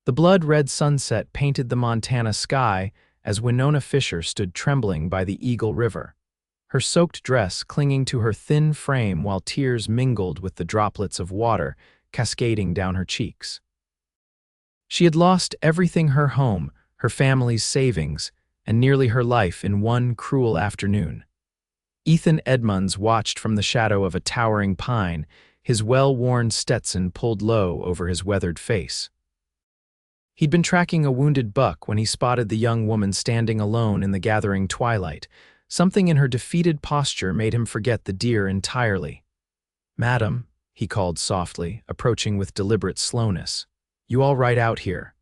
The blood-red sunset painted the Montana sky as Winona Fisher stood trembling by the Eagle River, her soaked dress clinging to her thin frame while tears mingled with the droplets of water cascading down her cheeks. She had lost everything: her home, her family's savings, and nearly her life in one cruel afternoon. Ethan Edmunds watched from the shadow of a towering pine, his well-worn Stetson pulled low over his weathered face. He'd been tracking a wounded buck when he spotted the young woman standing alone in the gathering twilight. Something in her defeated posture made him forget the deer entirely. "Madam," he called softly, approaching with deliberate slowness, "you all right out here?"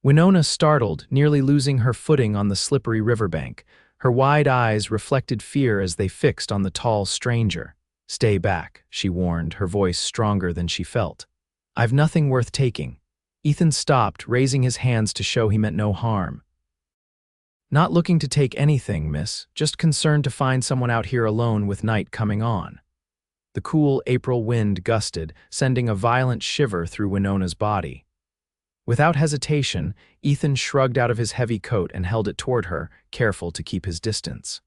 Winona startled, nearly losing her footing on the slippery riverbank. Her wide eyes reflected fear as they fixed on the tall stranger. "Stay back," she warned, her voice stronger than she felt. "I've nothing worth taking." Ethan stopped, raising his hands to show he meant no harm. "Not looking to take anything, miss, just concerned to find someone out here alone with night coming on." The cool April wind gusted, sending a violent shiver through Winona's body. Without hesitation, Ethan shrugged out of his heavy coat and held it toward her, careful to keep his distance.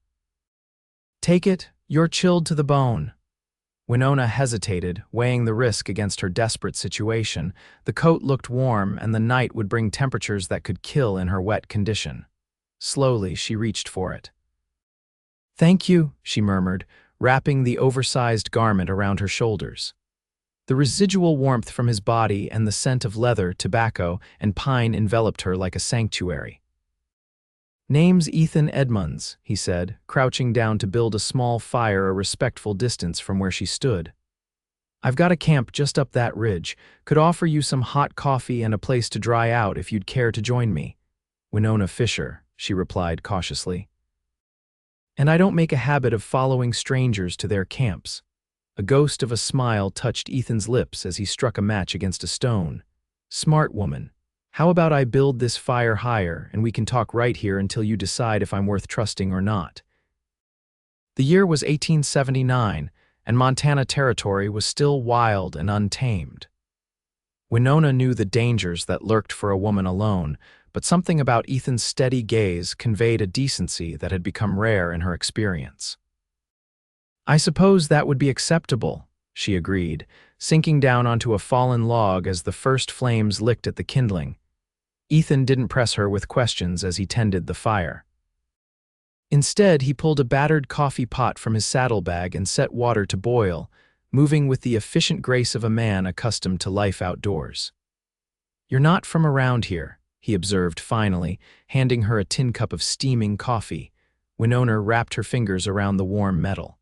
"Take it, you're chilled to the bone." Winona hesitated, weighing the risk against her desperate situation. The coat looked warm, and the night would bring temperatures that could kill in her wet condition. Slowly, she reached for it. "Thank you," she murmured, wrapping the oversized garment around her shoulders. The residual warmth from his body and the scent of leather, tobacco, and pine enveloped her like a sanctuary. "Name's Ethan Edmunds," he said, crouching down to build a small fire a respectful distance from where she stood. "I've got a camp just up that ridge. Could offer you some hot coffee and a place to dry out if you'd care to join me." "Winona Fisher," she replied cautiously. "And I don't make a habit of following strangers to their camps." A ghost of a smile touched Ethan's lips as he struck a match against a stone. "Smart woman. How about I build this fire higher and we can talk right here until you decide if I'm worth trusting or not." The year was 1879, and Montana Territory was still wild and untamed. Winona knew the dangers that lurked for a woman alone, but something about Ethan's steady gaze conveyed a decency that had become rare in her experience. "I suppose that would be acceptable," she agreed, sinking down onto a fallen log as the first flames licked at the kindling. Ethan didn't press her with questions as he tended the fire. Instead, he pulled a battered coffee pot from his saddlebag and set water to boil, moving with the efficient grace of a man accustomed to life outdoors. "You're not from around here," he observed finally, handing her a tin cup of steaming coffee. Winona wrapped her fingers around the warm metal.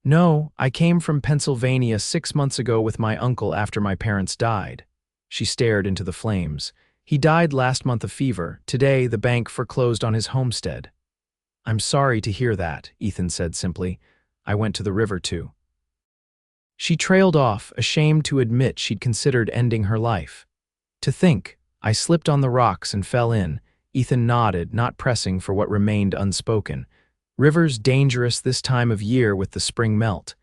"No, I came from Pennsylvania 6 months ago with my uncle after my parents died." She stared into the flames. "He died last month of fever. Today, the bank foreclosed on his homestead." "I'm sorry to hear that," Ethan said simply. "I went to the river too." She trailed off, ashamed to admit she'd considered ending her life. "To think, I slipped on the rocks and fell in." Ethan nodded, not pressing for what remained unspoken. "Rivers dangerous this time of year with the spring melt."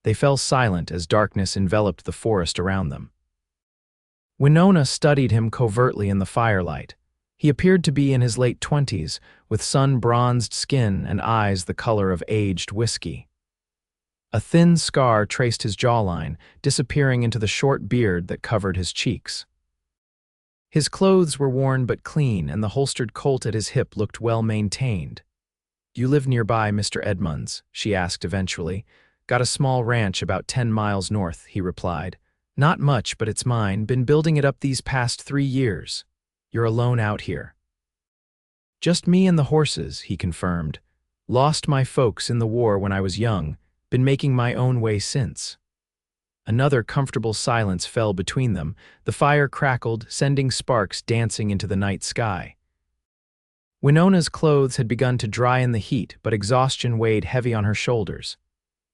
They fell silent as darkness enveloped the forest around them. Winona studied him covertly in the firelight. He appeared to be in his late 20s, with sun-bronzed skin and eyes the color of aged whiskey. A thin scar traced his jawline, disappearing into the short beard that covered his cheeks. His clothes were worn but clean, and the holstered Colt at his hip looked well-maintained. "You live nearby, Mr. Edmunds?" she asked eventually. "Got a small ranch about 10 miles north," he replied. "Not much, but it's mine. Been building it up these past 3 years. You're alone out here?" "Just me and the horses," he confirmed. "Lost my folks in the war when I was young. Been making my own way since." Another comfortable silence fell between them. The fire crackled, sending sparks dancing into the night sky. Winona's clothes had begun to dry in the heat, but exhaustion weighed heavy on her shoulders.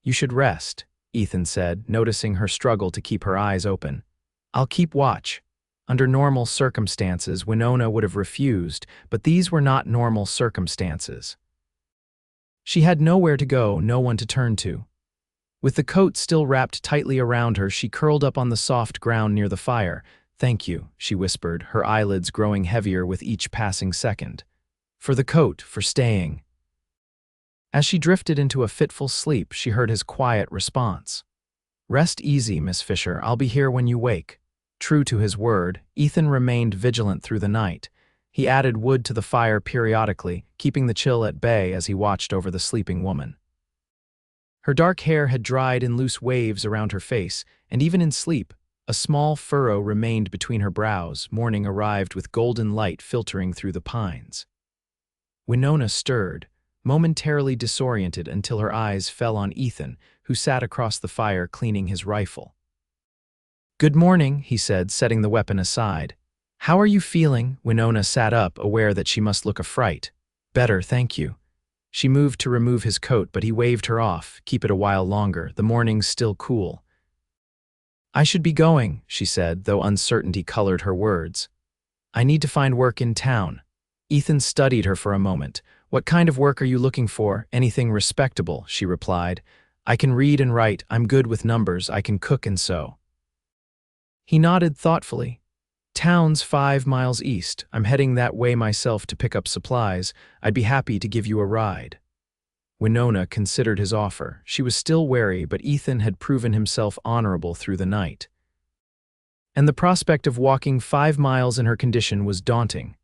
"You should rest," Ethan said, noticing her struggle to keep her eyes open. "I'll keep watch." Under normal circumstances, Winona would have refused, but these were not normal circumstances. She had nowhere to go, no one to turn to. With the coat still wrapped tightly around her, she curled up on the soft ground near the fire, Thank you, she whispered, her eyelids growing heavier with each passing second. For the coat, for staying. As she drifted into a fitful sleep, she heard his quiet response. Rest easy, Miss Fisher, I'll be here when you wake. True to his word, Ethan remained vigilant through the night. He added wood to the fire periodically, keeping the chill at bay as he watched over the sleeping woman. Her dark hair had dried in loose waves around her face, and even in sleep, a small furrow remained between her brows. Morning arrived with golden light filtering through the pines. Winona stirred, momentarily disoriented until her eyes fell on Ethan, who sat across the fire cleaning his rifle. Good morning, he said, setting the weapon aside. How are you feeling? Winona sat up, aware that she must look a fright. Better, thank you. She moved to remove his coat, but he waved her off. Keep it a while longer, the morning's still cool. I should be going, she said, though uncertainty colored her words. I need to find work in town. Ethan studied her for a moment. What kind of work are you looking for? Anything respectable, she replied. I can read and write, I'm good with numbers, I can cook and sew. He nodded thoughtfully. Town's 5 miles east. I'm heading that way myself to pick up supplies. I'd be happy to give you a ride. Winona considered his offer. She was still wary, but Ethan had proven himself honorable through the night. And the prospect of walking 5 miles in her condition was daunting.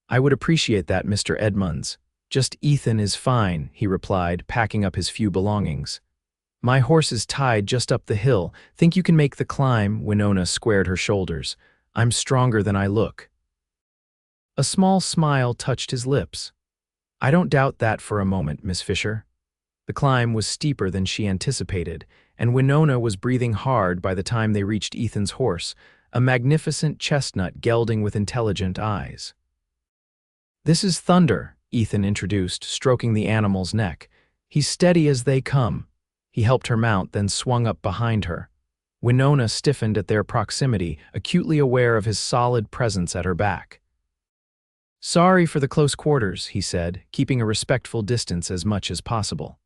I would appreciate that, Mr. Edmunds. Just Ethan is fine, he replied, packing up his few belongings. My horse is tied just up the hill. Think you can make the climb? Winona squared her shoulders. I'm stronger than I look. A small smile touched his lips. I don't doubt that for a moment, Miss Fisher. The climb was steeper than she anticipated, and Winona was breathing hard by the time they reached Ethan's horse, a magnificent chestnut gelding with intelligent eyes. This is Thunder, Ethan introduced, stroking the animal's neck. He's steady as they come. He helped her mount, then swung up behind her. Winona stiffened at their proximity, acutely aware of his solid presence at her back. Sorry for the close quarters, he said, keeping a respectful distance as much as possible.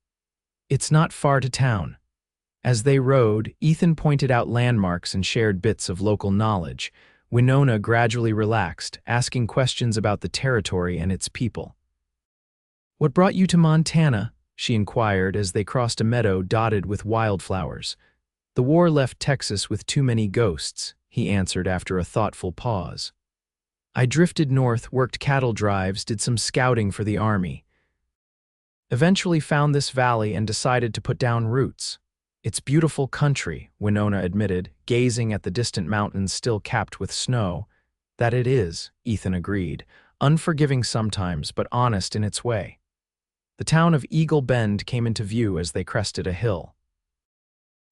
It's not far to town. As they rode, Ethan pointed out landmarks and shared bits of local knowledge. Winona gradually relaxed, asking questions about the territory and its people. What brought you to Montana? She inquired as they crossed a meadow dotted with wildflowers. The war left Texas with too many ghosts, he answered after a thoughtful pause. I drifted north, worked cattle drives, did some scouting for the army. Eventually found this valley and decided to put down roots. It's beautiful country, Winona admitted, gazing at the distant mountains still capped with snow. That it is, Ethan agreed, unforgiving sometimes but honest in its way. The town of Eagle Bend came into view as they crested a hill.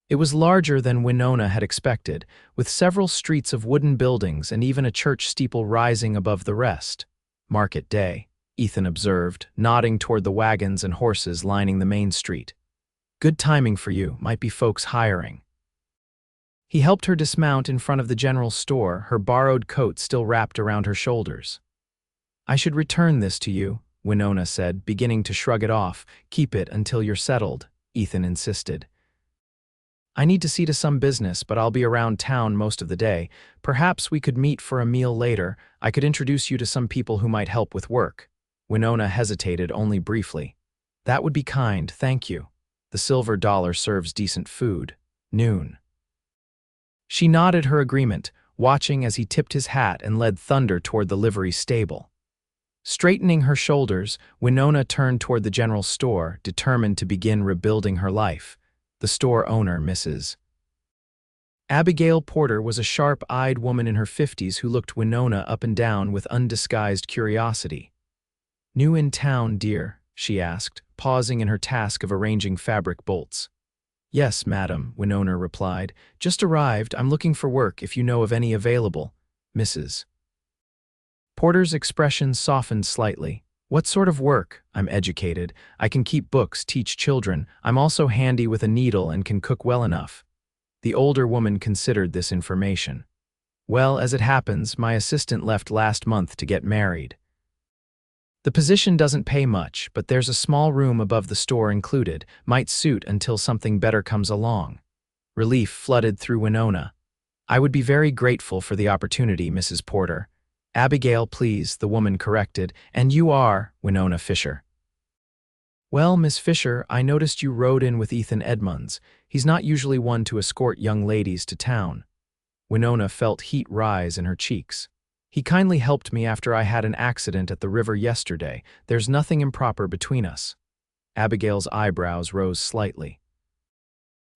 It was larger than Winona had expected, with several streets of wooden buildings and even a church steeple rising above the rest. Market day, Ethan observed, nodding toward the wagons and horses lining the main street. Good timing for you, might be folks hiring. He helped her dismount in front of the general store, her borrowed coat still wrapped around her shoulders. I should return this to you, Winona said, beginning to shrug it off. Keep it until you're settled, Ethan insisted. I need to see to some business, but I'll be around town most of the day. Perhaps we could meet for a meal later. I could introduce you to some people who might help with work. Winona hesitated only briefly. That would be kind, thank you. The silver dollar serves decent food. Noon. She nodded her agreement, watching as he tipped his hat and led Thunder toward the livery stable. Straightening her shoulders, Winona turned toward the general store, determined to begin rebuilding her life. The store owner, Mrs. Abigail Porter, was a sharp-eyed woman in her 50s who looked Winona up and down with undisguised curiosity. New in town, dear? She asked, pausing in her task of arranging fabric bolts. Yes, madam, Winona replied. Just arrived. I'm looking for work if you know of any available. Mrs. Porter's expression softened slightly. What sort of work? I'm educated. I can keep books, teach children. I'm also handy with a needle and can cook well enough. The older woman considered this information. Well, as it happens, my assistant left last month to get married. The position doesn't pay much, but there's a small room above the store included. Might suit until something better comes along. Relief flooded through Winona. I would be very grateful for the opportunity, Mrs. Porter. Abigail, please, the woman corrected, and you are Winona Fisher. Well, Miss Fisher, I noticed you rode in with Ethan Edmunds. He's not usually one to escort young ladies to town. Winona felt heat rise in her cheeks. He kindly helped me after I had an accident at the river yesterday. There's nothing improper between us. Abigail's eyebrows rose slightly.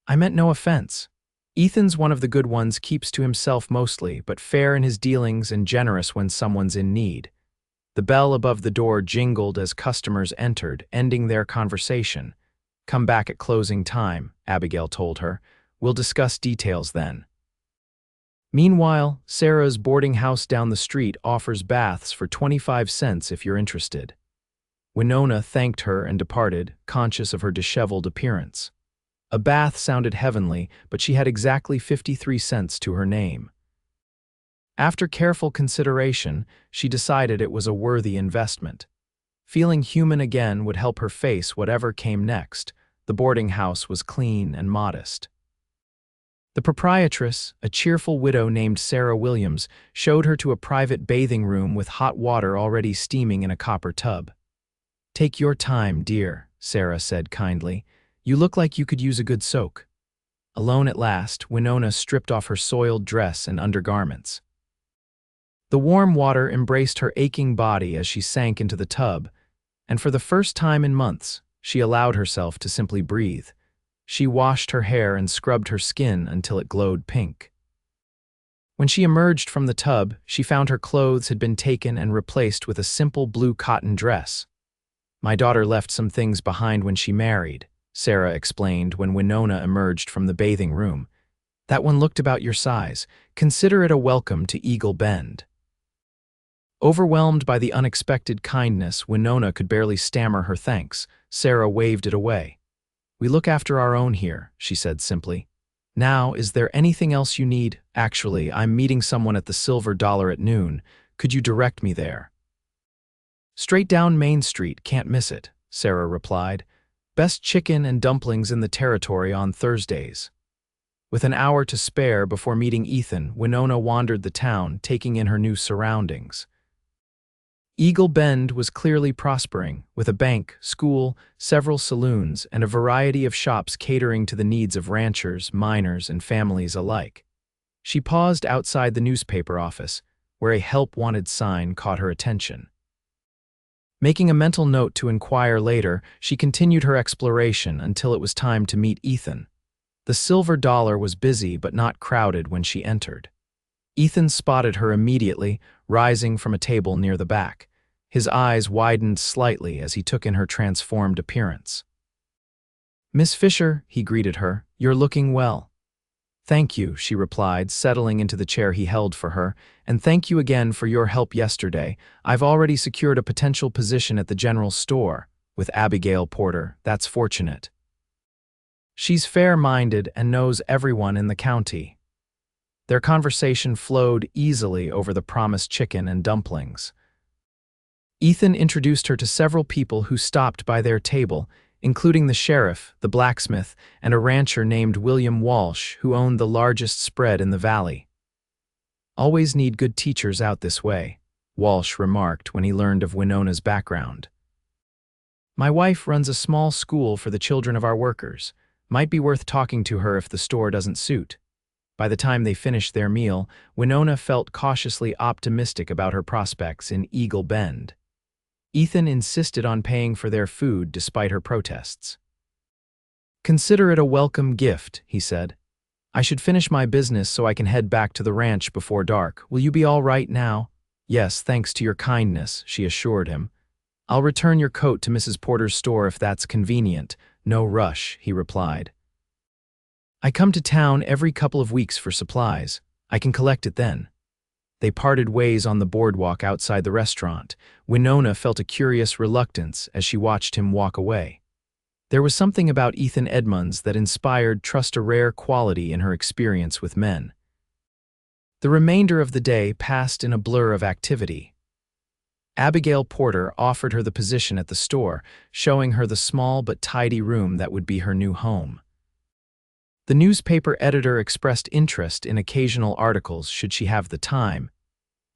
I meant no offense. Ethan's one of the good ones, keeps to himself mostly, but fair in his dealings and generous when someone's in need. The bell above the door jingled as customers entered, ending their conversation. Come back at closing time, Abigail told her. We'll discuss details then. Meanwhile, Sarah's boarding house down the street offers baths for 25 cents if you're interested. Winona thanked her and departed, conscious of her disheveled appearance. A bath sounded heavenly, but she had exactly 53 cents to her name. After careful consideration, she decided it was a worthy investment. Feeling human again would help her face whatever came next. The boarding house was clean and modest. The proprietress, a cheerful widow named Sarah Williams, showed her to a private bathing room with hot water already steaming in a copper tub. Take your time, dear, Sarah said kindly. You look like you could use a good soak. Alone at last, Winona stripped off her soiled dress and undergarments. The warm water embraced her aching body as she sank into the tub, and for the first time in months, she allowed herself to simply breathe. She washed her hair and scrubbed her skin until it glowed pink. When she emerged from the tub, she found her clothes had been taken and replaced with a simple blue cotton dress. My daughter left some things behind when she married, Sarah explained when Winona emerged from the bathing room. That one looked about your size. Consider it a welcome to Eagle Bend. Overwhelmed by the unexpected kindness, Winona could barely stammer her thanks. Sarah waved it away. We look after our own here, she said simply. Now, is there anything else you need? Actually, I'm meeting someone at the Silver Dollar at noon. Could you direct me there? Straight down Main Street, can't miss it, Sarah replied. Best chicken and dumplings in the territory on Thursdays. With an hour to spare before meeting Ethan, Winona wandered the town, taking in her new surroundings. Eagle Bend was clearly prospering, with a bank, school, several saloons, and a variety of shops catering to the needs of ranchers, miners, and families alike. She paused outside the newspaper office, where a help-wanted sign caught her attention. Making a mental note to inquire later, she continued her exploration until it was time to meet Ethan. The Silver Dollar was busy but not crowded when she entered. Ethan spotted her immediately, rising from a table near the back. His eyes widened slightly as he took in her transformed appearance. Miss Fisher, he greeted her, you're looking well. Thank you, she replied, settling into the chair he held for her, and thank you again for your help yesterday. I've already secured a potential position at the general store, with Abigail Porter. That's fortunate. She's fair-minded and knows everyone in the county. Their conversation flowed easily over the promised chicken and dumplings. Ethan introduced her to several people who stopped by their table, including the sheriff, the blacksmith, and a rancher named William Walsh, who owned the largest spread in the valley. Always need good teachers out this way, Walsh remarked when he learned of Winona's background. My wife runs a small school for the children of our workers. Might be worth talking to her if the store doesn't suit. By the time they finished their meal, Winona felt cautiously optimistic about her prospects in Eagle Bend. Ethan insisted on paying for their food despite her protests. Consider it a welcome gift, he said. I should finish my business so I can head back to the ranch before dark. Will you be all right now? Yes, thanks to your kindness, she assured him. I'll return your coat to Mrs. Porter's store if that's convenient. No rush, he replied. I come to town every couple of weeks for supplies. I can collect it then. They parted ways on the boardwalk outside the restaurant. Winona felt a curious reluctance as she watched him walk away. There was something about Ethan Edmunds that inspired trust, a rare quality in her experience with men. The remainder of the day passed in a blur of activity. Abigail Porter offered her the position at the store, showing her the small but tidy room that would be her new home. The newspaper editor expressed interest in occasional articles should she have the time,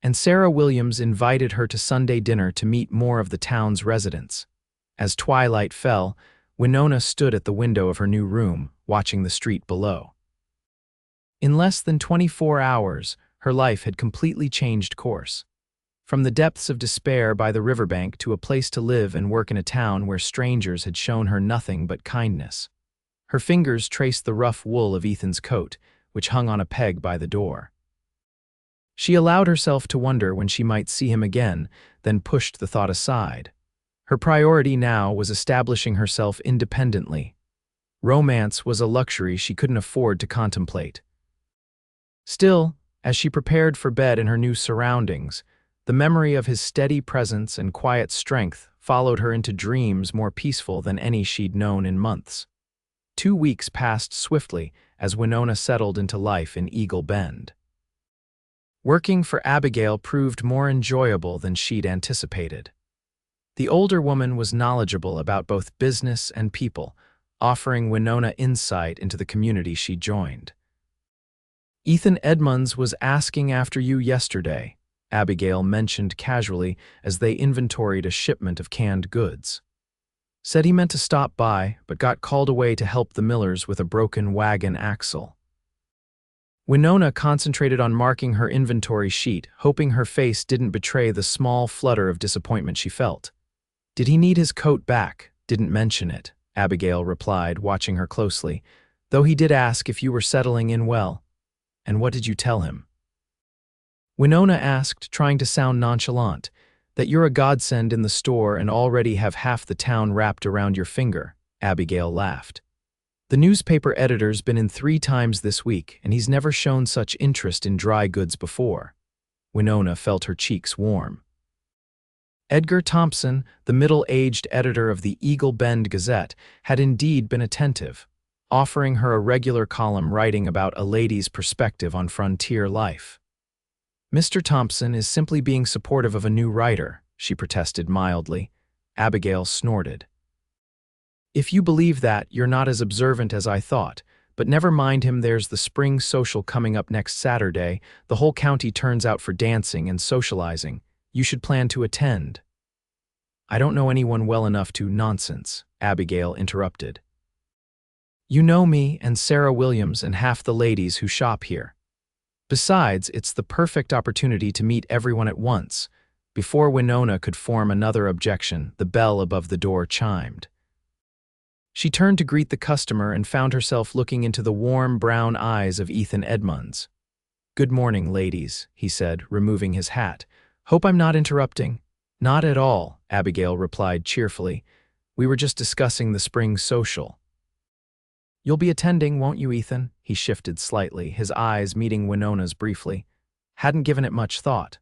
and Sarah Williams invited her to Sunday dinner to meet more of the town's residents. As twilight fell, Winona stood at the window of her new room, watching the street below. In less than 24 hours, her life had completely changed course. From the depths of despair by the riverbank to a place to live and work in a town where strangers had shown her nothing but kindness. Her fingers traced the rough wool of Ethan's coat, which hung on a peg by the door. She allowed herself to wonder when she might see him again, then pushed the thought aside. Her priority now was establishing herself independently. Romance was a luxury she couldn't afford to contemplate. Still, as she prepared for bed in her new surroundings, the memory of his steady presence and quiet strength followed her into dreams more peaceful than any she'd known in months. 2 weeks passed swiftly as Winona settled into life in Eagle Bend. Working for Abigail proved more enjoyable than she'd anticipated. The older woman was knowledgeable about both business and people, offering Winona insight into the community she joined. "Ethan Edmunds was asking after you yesterday," Abigail mentioned casually as they inventoried a shipment of canned goods. "Said he meant to stop by, but got called away to help the Millers with a broken wagon axle." Winona concentrated on marking her inventory sheet, hoping her face didn't betray the small flutter of disappointment she felt. "Did he need his coat back?" "Didn't mention it," Abigail replied, watching her closely, "though he did ask if you were settling in well." "And what did you tell him?" Winona asked, trying to sound nonchalant, "That you're a godsend in the store and already have half the town wrapped around your finger." Abigail laughed. "The newspaper editor's been in 3 times this week, and he's never shown such interest in dry goods before." Winona felt her cheeks warm. Edgar Thompson, the middle-aged editor of the Eagle Bend Gazette, had indeed been attentive, offering her a regular column writing about a lady's perspective on frontier life. "Mr. Thompson is simply being supportive of a new writer," she protested mildly. Abigail snorted. "If you believe that, you're not as observant as I thought, but never mind him. There's the spring social coming up next Saturday. The whole county turns out for dancing and socializing. You should plan to attend." "I don't know anyone well enough to—" "Nonsense," Abigail interrupted. "You know me and Sarah Williams and half the ladies who shop here. Besides, it's the perfect opportunity to meet everyone at once." Before Winona could form another objection, the bell above the door chimed. She turned to greet the customer and found herself looking into the warm brown eyes of Ethan Edmunds. "Good morning, ladies," he said, removing his hat. "Hope I'm not interrupting." "Not at all," Abigail replied cheerfully. "We were just discussing the spring social." "You'll be attending, won't you, Ethan?" He shifted slightly, his eyes meeting Winona's briefly. "Hadn't given it much thought."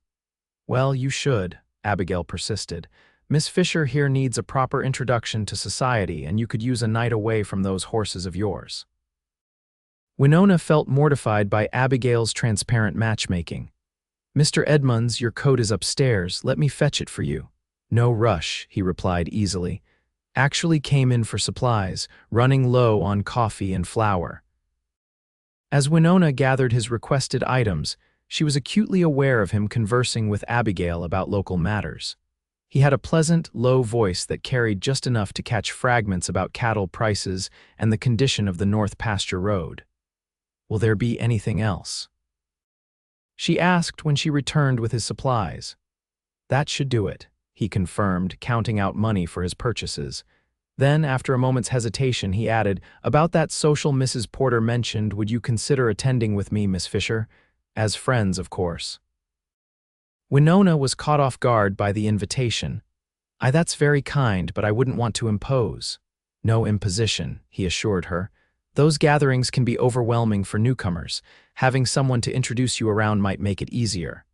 "Well, you should," Abigail persisted. "Miss Fisher here needs a proper introduction to society, and you could use a night away from those horses of yours." Winona felt mortified by Abigail's transparent matchmaking. "Mr. Edmunds, your coat is upstairs. Let me fetch it for you." "No rush," he replied easily. "Actually came in for supplies, running low on coffee and flour." As Winona gathered his requested items, she was acutely aware of him conversing with Abigail about local matters. He had a pleasant, low voice that carried just enough to catch fragments about cattle prices and the condition of the North Pasture Road. "Will there be anything else?" she asked when she returned with his supplies. "That should do it," he confirmed, counting out money for his purchases. Then, after a moment's hesitation, he added, "About that social Mrs. Porter mentioned, would you consider attending with me, Miss Fisher? As friends, of course." Winona was caught off guard by the invitation. That's very kind, but I wouldn't want to impose." "No imposition," he assured her. "Those gatherings can be overwhelming for newcomers. Having someone to introduce you around might make it easier."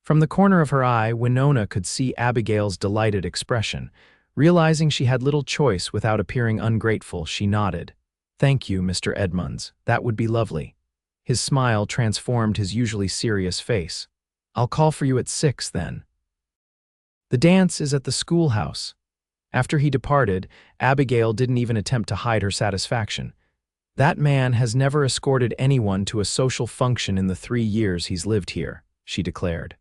From the corner of her eye, Winona could see Abigail's delighted expression. Realizing she had little choice without appearing ungrateful, she nodded. "Thank you, Mr. Edmunds. That would be lovely." His smile transformed his usually serious face. "I'll call for you at 6 then." "The dance is at the schoolhouse." After he departed, Abigail didn't even attempt to hide her satisfaction. That man has never escorted anyone to a social function in the 3 years he's lived here, she declared.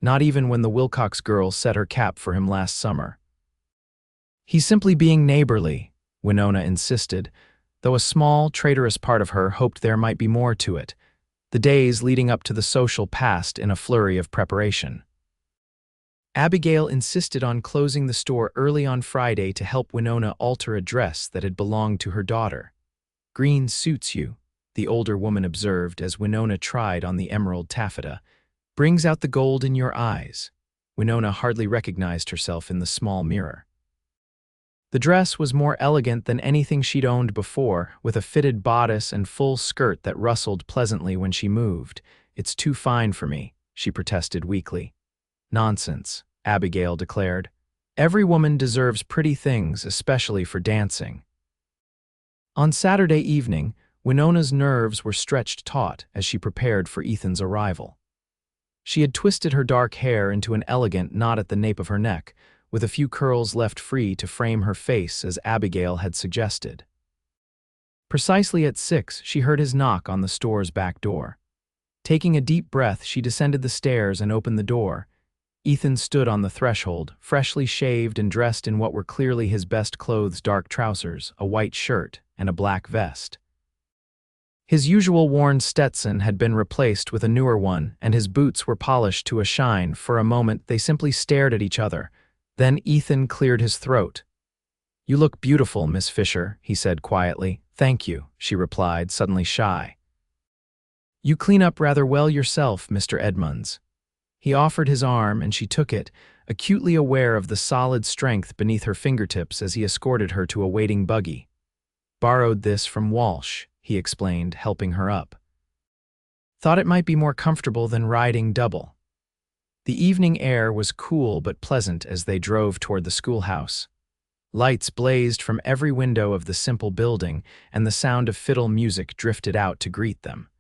Not even when the Wilcox girl set her cap for him last summer. He's simply being neighborly, Winona insisted, though a small, traitorous part of her hoped there might be more to it. The days leading up to the social passed in a flurry of preparation. Abigail insisted on closing the store early on Friday to help Winona alter a dress that had belonged to her daughter. "Green suits you," the older woman observed as Winona tried on the emerald taffeta. "Brings out the gold in your eyes." Winona hardly recognized herself in the small mirror. The dress was more elegant than anything she'd owned before, with a fitted bodice and full skirt that rustled pleasantly when she moved. "It's too fine for me," she protested weakly. "Nonsense," Abigail declared. "Every woman deserves pretty things, especially for dancing." On Saturday evening, Winona's nerves were stretched taut as she prepared for Ethan's arrival. She had twisted her dark hair into an elegant knot at the nape of her neck, with a few curls left free to frame her face as Abigail had suggested. Precisely at 6, she heard his knock on the store's back door. Taking a deep breath, she descended the stairs and opened the door. Ethan stood on the threshold, freshly shaved and dressed in what were clearly his best clothes: dark trousers, a white shirt, and a black vest. His usual worn Stetson had been replaced with a newer one, and his boots were polished to a shine. For a moment, they simply stared at each other. Then Ethan cleared his throat. "You look beautiful, Miss Fisher," he said quietly. "Thank you," she replied, suddenly shy. "You clean up rather well yourself, Mr. Edmunds." He offered his arm, and she took it, acutely aware of the solid strength beneath her fingertips as he escorted her to a waiting buggy. "Borrowed this from Walsh," he explained, helping her up. "Thought it might be more comfortable than riding double." The evening air was cool but pleasant as they drove toward the schoolhouse. Lights blazed from every window of the simple building, and the sound of fiddle music drifted out to greet them.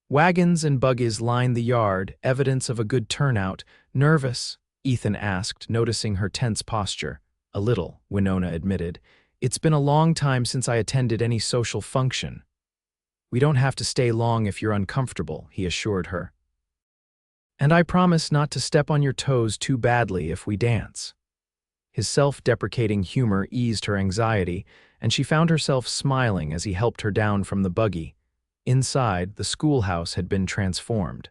Wagons and buggies lined the yard, evidence of a good turnout. "Nervous?" Ethan asked, noticing her tense posture. "A little," Winona admitted. "It's been a long time since I attended any social function." "We don't have to stay long if you're uncomfortable," he assured her. "And I promise not to step on your toes too badly if we dance." His self-deprecating humor eased her anxiety, and she found herself smiling as he helped her down from the buggy. Inside, the schoolhouse had been transformed.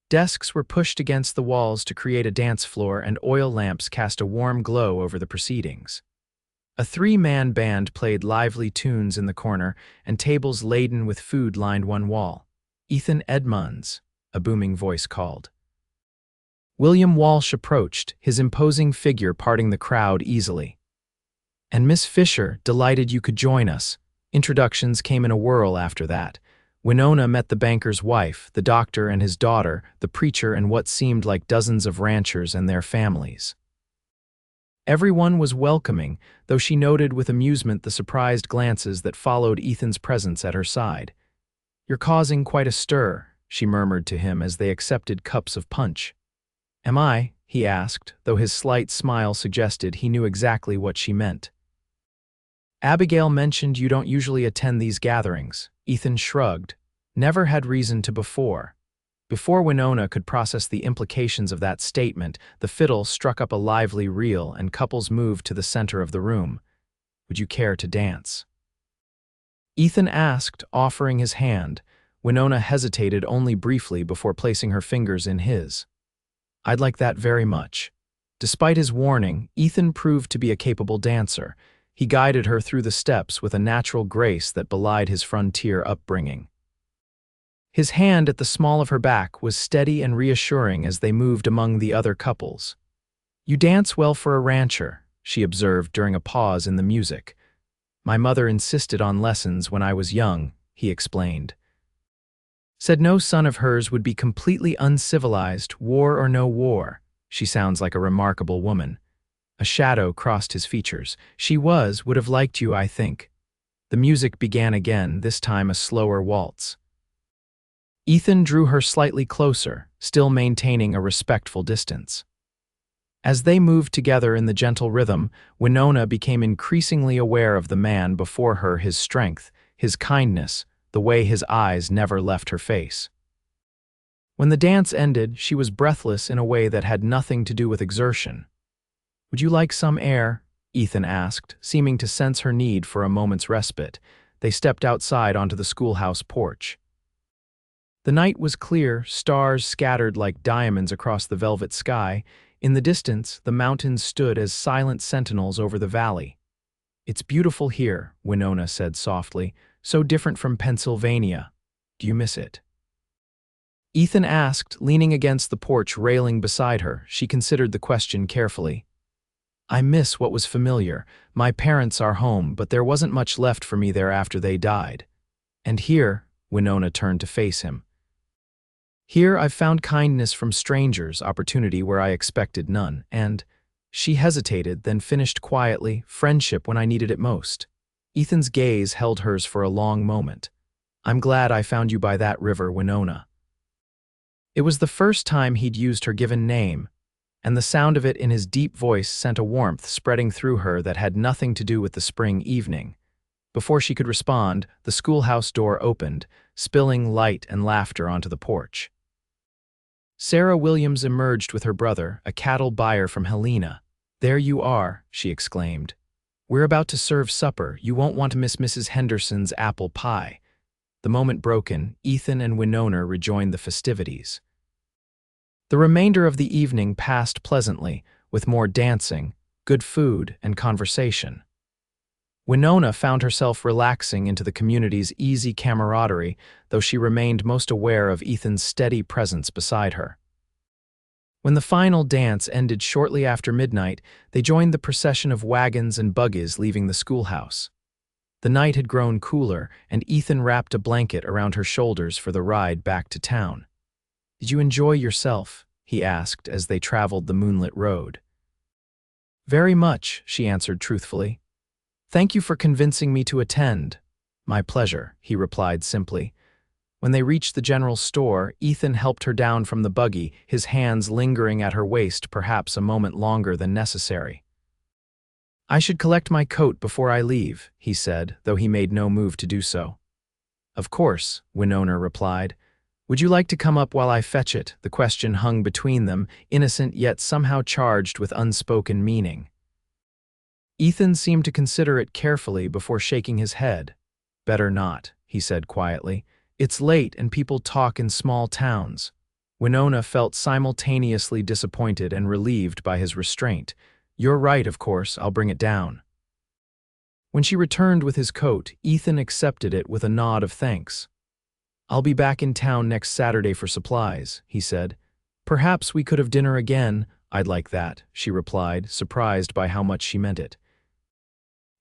Desks were pushed against the walls to create a dance floor, and oil lamps cast a warm glow over the proceedings. A 3-man band played lively tunes in the corner, and tables laden with food lined one wall. "Ethan Edmunds," a booming voice called. William Walsh approached, his imposing figure parting the crowd easily. "And Miss Fisher, delighted you could join us." Introductions came in a whirl after that. Winona met the banker's wife, the doctor and his daughter, the preacher, and what seemed like dozens of ranchers and their families. Everyone was welcoming, though she noted with amusement the surprised glances that followed Ethan's presence at her side. "You're causing quite a stir," she murmured to him as they accepted cups of punch. "Am I?" he asked, though his slight smile suggested he knew exactly what she meant. "Abigail mentioned you don't usually attend these gatherings." Ethan shrugged. Never had reason to before. Before Winona could process the implications of that statement, the fiddle struck up a lively reel and couples moved to the center of the room. "Would you care to dance?" Ethan asked, offering his hand. Winona hesitated only briefly before placing her fingers in his. "I'd like that very much." Despite his warning, Ethan proved to be a capable dancer. He guided her through the steps with a natural grace that belied his frontier upbringing. His hand at the small of her back was steady and reassuring as they moved among the other couples. "You dance well for a rancher," she observed during a pause in the music. "My mother insisted on lessons when I was young," he explained. "Said no son of hers would be completely uncivilized, war or no war." "She sounds like a remarkable woman." A shadow crossed his features. Would have liked you, I think." The music began again, this time a slower waltz. Ethan drew her slightly closer, still maintaining a respectful distance. As they moved together in the gentle rhythm, Winona became increasingly aware of the man before her, his strength, his kindness, the way his eyes never left her face. When the dance ended, she was breathless in a way that had nothing to do with exertion. "Would you like some air?" Ethan asked, seeming to sense her need for a moment's respite. They stepped outside onto the schoolhouse porch. The night was clear, stars scattered like diamonds across the velvet sky. In the distance, the mountains stood as silent sentinels over the valley. "It's beautiful here," Winona said softly, "so different from Pennsylvania. Do you miss it?" Ethan asked, leaning against the porch railing beside her. She considered the question carefully. "I miss what was familiar. My parents are home, but there wasn't much left for me there after they died. And here," Winona turned to face him, "here I've found kindness from strangers, opportunity where I expected none, and—" She hesitated, then finished quietly, "friendship when I needed it most." Ethan's gaze held hers for a long moment. "I'm glad I found you by that river, Winona." It was the first time he'd used her given name, and the sound of it in his deep voice sent a warmth spreading through her that had nothing to do with the spring evening. Before she could respond, the schoolhouse door opened, spilling light and laughter onto the porch. Sarah Williams emerged with her brother, a cattle buyer from Helena. "There you are," she exclaimed. "We're about to serve supper. You won't want to miss Mrs. Henderson's apple pie." The moment broken, Ethan and Winona rejoined the festivities. The remainder of the evening passed pleasantly, with more dancing, good food, and conversation. Winona found herself relaxing into the community's easy camaraderie, though she remained most aware of Ethan's steady presence beside her. When the final dance ended shortly after midnight, they joined the procession of wagons and buggies leaving the schoolhouse. The night had grown cooler, and Ethan wrapped a blanket around her shoulders for the ride back to town. "Did you enjoy yourself?" he asked as they traveled the moonlit road. "Very much," she answered truthfully. "Thank you for convincing me to attend." "My pleasure," he replied simply. When they reached the general store, Ethan helped her down from the buggy, his hands lingering at her waist perhaps a moment longer than necessary. "I should collect my coat before I leave," he said, though he made no move to do so. "Of course," Winona replied. "Would you like to come up while I fetch it?" The question hung between them, innocent yet somehow charged with unspoken meaning. Ethan seemed to consider it carefully before shaking his head. "Better not," he said quietly. "It's late and people talk in small towns." Winona felt simultaneously disappointed and relieved by his restraint. "You're right, of course, I'll bring it down." When she returned with his coat, Ethan accepted it with a nod of thanks. "I'll be back in town next Saturday for supplies," he said. "Perhaps we could have dinner again." "I'd like that," she replied, surprised by how much she meant it.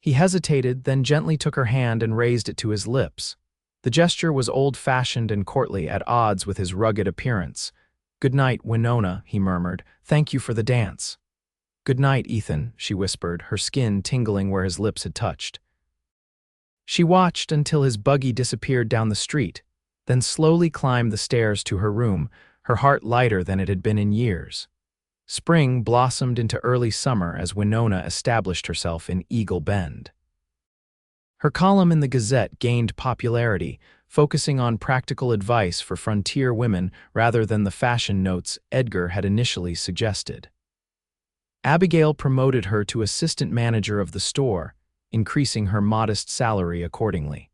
He hesitated, then gently took her hand and raised it to his lips. The gesture was old-fashioned and courtly, at odds with his rugged appearance. "Good night, Winona," he murmured. "Thank you for the dance." "Good night, Ethan," she whispered, her skin tingling where his lips had touched. She watched until his buggy disappeared down the street, then slowly climbed the stairs to her room, her heart lighter than it had been in years. Spring blossomed into early summer as Winona established herself in Eagle Bend. Her column in the Gazette gained popularity, focusing on practical advice for frontier women rather than the fashion notes Edgar had initially suggested. Abigail promoted her to assistant manager of the store, increasing her modest salary accordingly.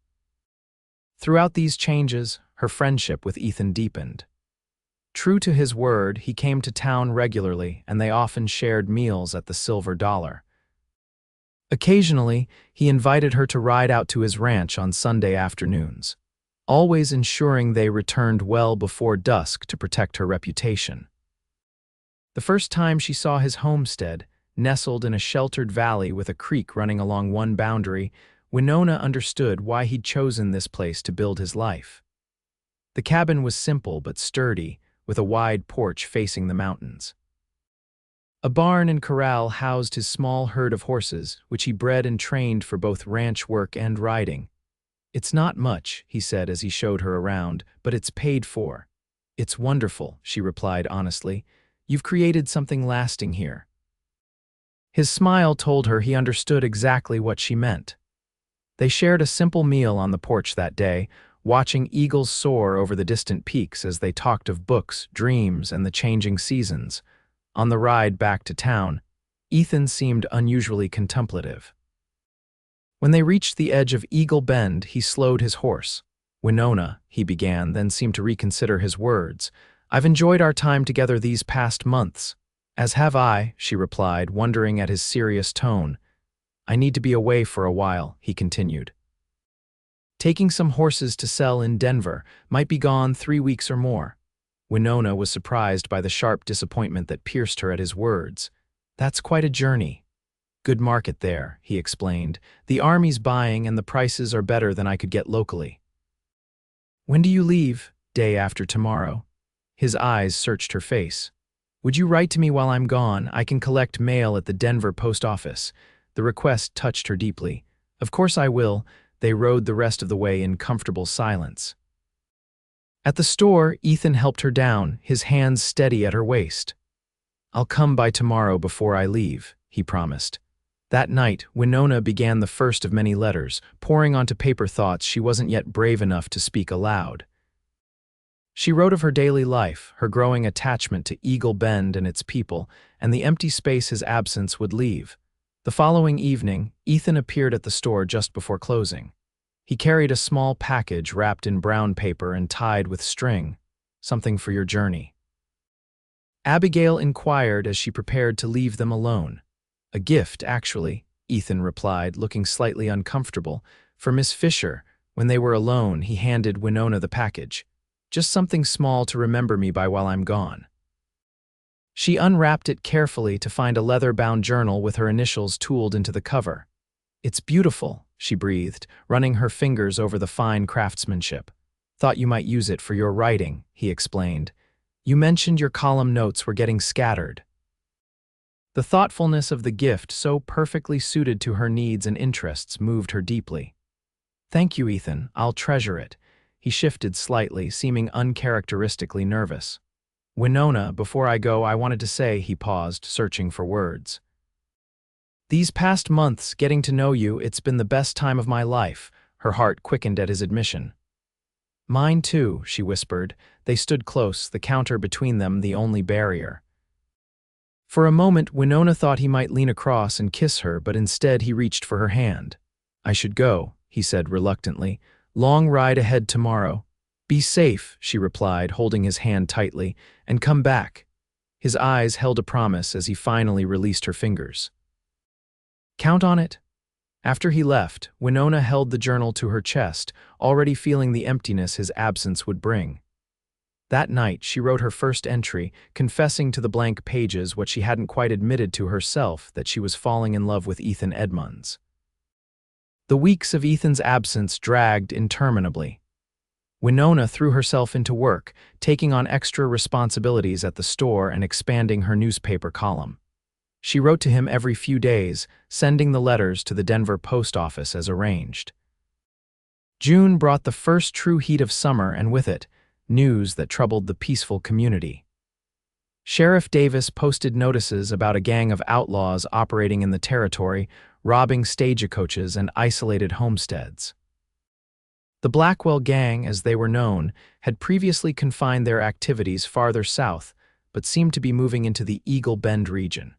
Throughout these changes, her friendship with Ethan deepened. True to his word, he came to town regularly, and they often shared meals at the Silver Dollar. Occasionally, he invited her to ride out to his ranch on Sunday afternoons, always ensuring they returned well before dusk to protect her reputation. The first time she saw his homestead, nestled in a sheltered valley with a creek running along one boundary, Winona understood why he'd chosen this place to build his life. The cabin was simple but sturdy, with a wide porch facing the mountains. A barn and corral housed his small herd of horses, which he bred and trained for both ranch work and riding. "It's not much," he said as he showed her around, "but it's paid for." "It's wonderful," she replied honestly. "You've created something lasting here." His smile told her he understood exactly what she meant. They shared a simple meal on the porch that day, watching eagles soar over the distant peaks as they talked of books, dreams, and the changing seasons. On the ride back to town, Ethan seemed unusually contemplative. When they reached the edge of Eagle Bend, he slowed his horse. "Winona," he began, then seemed to reconsider his words. "I've enjoyed our time together these past months." "As have I," she replied, wondering at his serious tone. "I need to be away for a while," he continued. "Taking some horses to sell in Denver, might be gone 3 weeks or more." Winona was surprised by the sharp disappointment that pierced her at his words. "That's quite a journey." "Good market there," he explained. "The army's buying and the prices are better than I could get locally." "When do you leave?" "Day after tomorrow." His eyes searched her face. "Would you write to me while I'm gone? I can collect mail at the Denver post office." The request touched her deeply. "Of course I will." They rode the rest of the way in comfortable silence. At the store, Ethan helped her down, his hands steady at her waist. "I'll come by tomorrow before I leave," he promised. That night, Winona began the first of many letters, pouring onto paper thoughts she wasn't yet brave enough to speak aloud. She wrote of her daily life, her growing attachment to Eagle Bend and its people, and the empty space his absence would leave. The following evening, Ethan appeared at the store just before closing. He carried a small package wrapped in brown paper and tied with string. "Something for your journey." Abigail inquired as she prepared to leave them alone. "A gift, actually," Ethan replied, looking slightly uncomfortable. "For Miss Fisher." When they were alone, he handed Winona the package. "Just something small to remember me by while I'm gone." She unwrapped it carefully to find a leather-bound journal with her initials tooled into the cover. "It's beautiful," she breathed, running her fingers over the fine craftsmanship. "Thought you might use it for your writing," he explained. "You mentioned your column notes were getting scattered." The thoughtfulness of the gift, so perfectly suited to her needs and interests, moved her deeply. "Thank you, Ethan. I'll treasure it." He shifted slightly, seeming uncharacteristically nervous. "Winona, before I go, I wanted to say," he paused, searching for words. "These past months, getting to know you, it's been the best time of my life." Her heart quickened at his admission. "Mine too," she whispered. They stood close, the counter between them the only barrier. For a moment, Winona thought he might lean across and kiss her, but instead he reached for her hand. "I should go," he said reluctantly. "Long ride ahead tomorrow." "Be safe," she replied, holding his hand tightly, "and come back." His eyes held a promise as he finally released her fingers. "Count on it." After he left, Winona held the journal to her chest, already feeling the emptiness his absence would bring. That night, she wrote her first entry, confessing to the blank pages what she hadn't quite admitted to herself, that she was falling in love with Ethan Edmunds. The weeks of Ethan's absence dragged interminably. Winona threw herself into work, taking on extra responsibilities at the store and expanding her newspaper column. She wrote to him every few days, sending the letters to the Denver post office as arranged. June brought the first true heat of summer, and with it, news that troubled the peaceful community. Sheriff Davis posted notices about a gang of outlaws operating in the territory, robbing stagecoaches and isolated homesteads. The Blackwell Gang, as they were known, had previously confined their activities farther south, but seemed to be moving into the Eagle Bend region.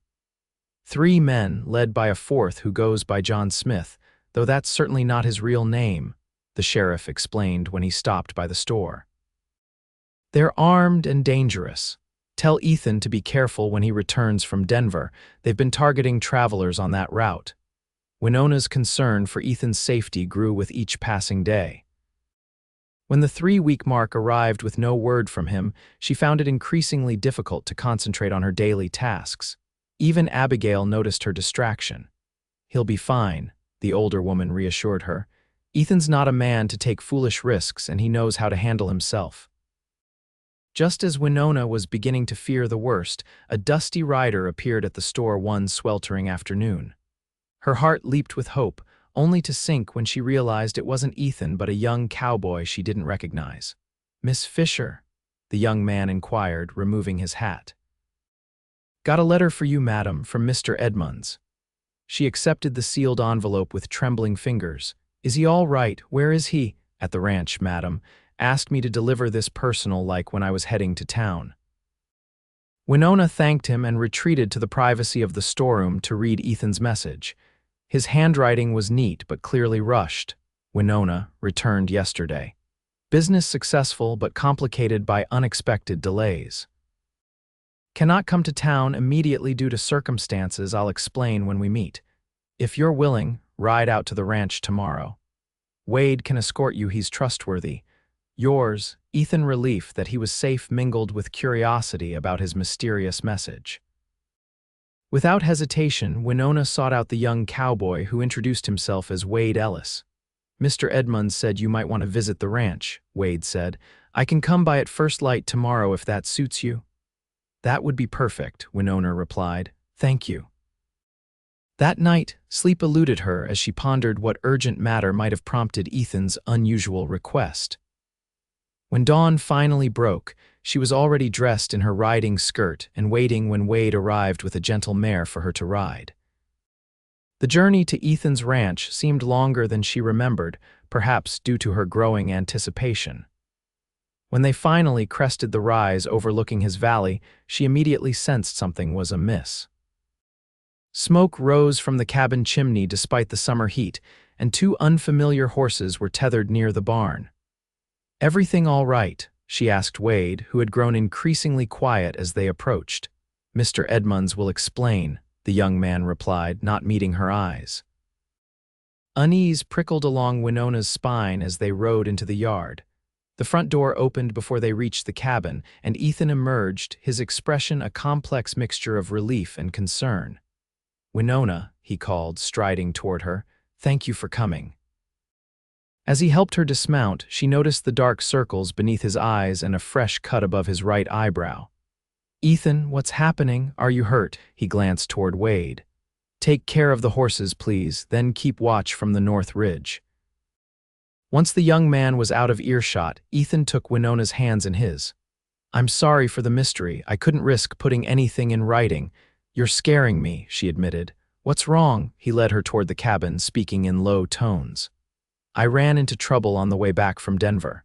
3 men, led by a 4th who goes by John Smith, though that's certainly not his real name, the sheriff explained when he stopped by the store. "They're armed and dangerous. Tell Ethan to be careful when he returns from Denver. They've been targeting travelers on that route." Winona's concern for Ethan's safety grew with each passing day. When the 3-week mark arrived with no word from him, she found it increasingly difficult to concentrate on her daily tasks. Even Abigail noticed her distraction. "He'll be fine," the older woman reassured her. "Ethan's not a man to take foolish risks, and he knows how to handle himself." Just as Winona was beginning to fear the worst, a dusty rider appeared at the store one sweltering afternoon. Her heart leaped with hope, only to sink when she realized it wasn't Ethan but a young cowboy she didn't recognize. "Miss Fisher?" the young man inquired, removing his hat. "Got a letter for you, madam, from Mr. Edmunds." She accepted the sealed envelope with trembling fingers. "Is he all right? Where is he?" "At the ranch, madam. Asked me to deliver this personal like when I was heading to town." Winona thanked him and retreated to the privacy of the storeroom to read Ethan's message. His handwriting was neat but clearly rushed. "Winona returned yesterday. Business successful but complicated by unexpected delays. Cannot come to town immediately due to circumstances I'll explain when we meet. If you're willing, ride out to the ranch tomorrow. Wade can escort you, he's trustworthy. Yours, Ethan." Relief that he was safe mingled with curiosity about his mysterious message. Without hesitation, Winona sought out the young cowboy who introduced himself as Wade Ellis. "Mr. Edmunds said you might want to visit the ranch," Wade said. "I can come by at first light tomorrow if that suits you." "That would be perfect," Winona replied. "Thank you." That night, sleep eluded her as she pondered what urgent matter might have prompted Ethan's unusual request. When dawn finally broke, she was already dressed in her riding skirt and waiting when Wade arrived with a gentle mare for her to ride. The journey to Ethan's ranch seemed longer than she remembered, perhaps due to her growing anticipation. When they finally crested the rise overlooking his valley, she immediately sensed something was amiss. Smoke rose from the cabin chimney despite the summer heat, and two unfamiliar horses were tethered near the barn. "Everything all right?" she asked Wade, who had grown increasingly quiet as they approached. "Mr. Edmunds will explain," the young man replied, not meeting her eyes. Unease prickled along Winona's spine as they rode into the yard. The front door opened before they reached the cabin, and Ethan emerged, his expression a complex mixture of relief and concern. "Winona," he called, striding toward her, "thank you for coming." As he helped her dismount, she noticed the dark circles beneath his eyes and a fresh cut above his right eyebrow. "Ethan, what's happening? Are you hurt?" He glanced toward Wade. "Take care of the horses, please, then keep watch from the north ridge." Once the young man was out of earshot, Ethan took Winona's hands in his. "I'm sorry for the mystery. I couldn't risk putting anything in writing. You're scaring me," she admitted. "What's wrong?" He led her toward the cabin, speaking in low tones. "I ran into trouble on the way back from Denver.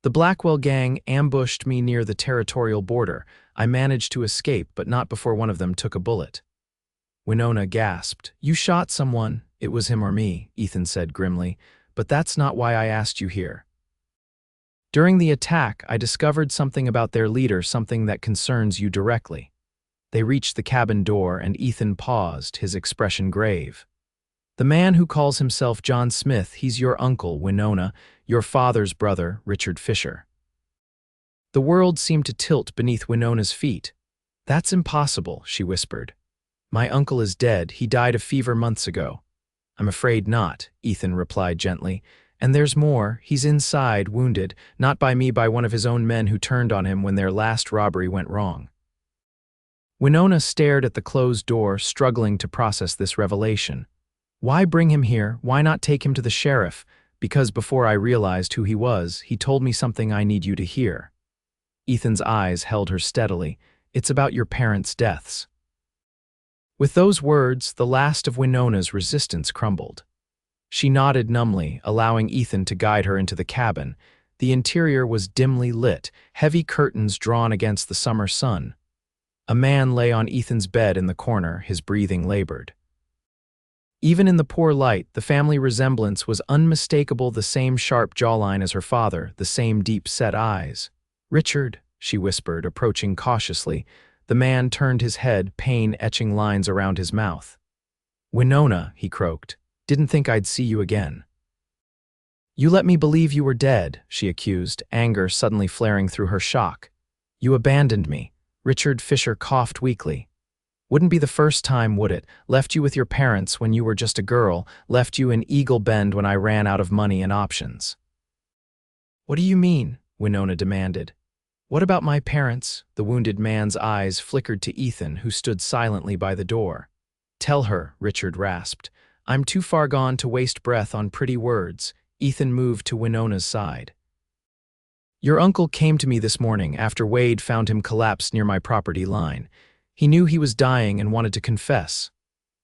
The Blackwell gang ambushed me near the territorial border. I managed to escape, but not before one of them took a bullet." Winona gasped. "You shot someone." "It was him or me," Ethan said grimly, "but that's not why I asked you here. During the attack, I discovered something about their leader, something that concerns you directly." They reached the cabin door, and Ethan paused, his expression grave. "The man who calls himself John Smith, he's your uncle, Winona, your father's brother, Richard Fisher." The world seemed to tilt beneath Winona's feet. "That's impossible," she whispered. "My uncle is dead. He died of fever months ago." "I'm afraid not," Ethan replied gently. "And there's more. He's inside, wounded, not by me, by one of his own men who turned on him when their last robbery went wrong." Winona stared at the closed door, struggling to process this revelation. "Why bring him here? Why not take him to the sheriff?" "Because before I realized who he was, he told me something I need you to hear." Ethan's eyes held her steadily. "It's about your parents' deaths." With those words, the last of Winona's resistance crumbled. She nodded numbly, allowing Ethan to guide her into the cabin. The interior was dimly lit, heavy curtains drawn against the summer sun. A man lay on Ethan's bed in the corner, his breathing labored. Even in the poor light, the family resemblance was unmistakable, the same sharp jawline as her father, the same deep-set eyes. "Richard," she whispered, approaching cautiously. The man turned his head, pain etching lines around his mouth. "Winona," he croaked, "didn't think I'd see you again." "You let me believe you were dead," she accused, anger suddenly flaring through her shock. "You abandoned me." Richard Fisher coughed weakly. "Wouldn't be the first time, would it? Left you with your parents when you were just a girl, left you in Eagle Bend when I ran out of money and options." "What do you mean?" Winona demanded. "What about my parents?" The wounded man's eyes flickered to Ethan, who stood silently by the door. "Tell her," Richard rasped. "I'm too far gone to waste breath on pretty words." Ethan moved to Winona's side. "Your uncle came to me this morning after Wade found him collapsed near my property line. He knew he was dying and wanted to confess."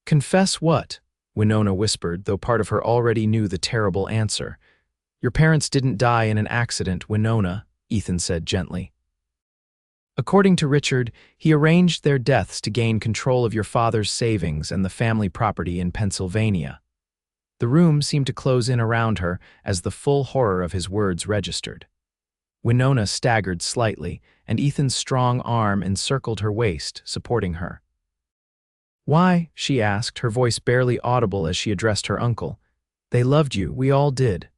Confess what? Winona whispered, though part of her already knew the terrible answer. Your parents didn't die in an accident, Winona, Ethan said gently. According to Richard, he arranged their deaths to gain control of your father's savings and the family property in Pennsylvania. The room seemed to close in around her as the full horror of his words registered. Winona staggered slightly, and Ethan's strong arm encircled her waist, supporting her. Why? She asked, her voice barely audible as she addressed her uncle. They loved you, we all did.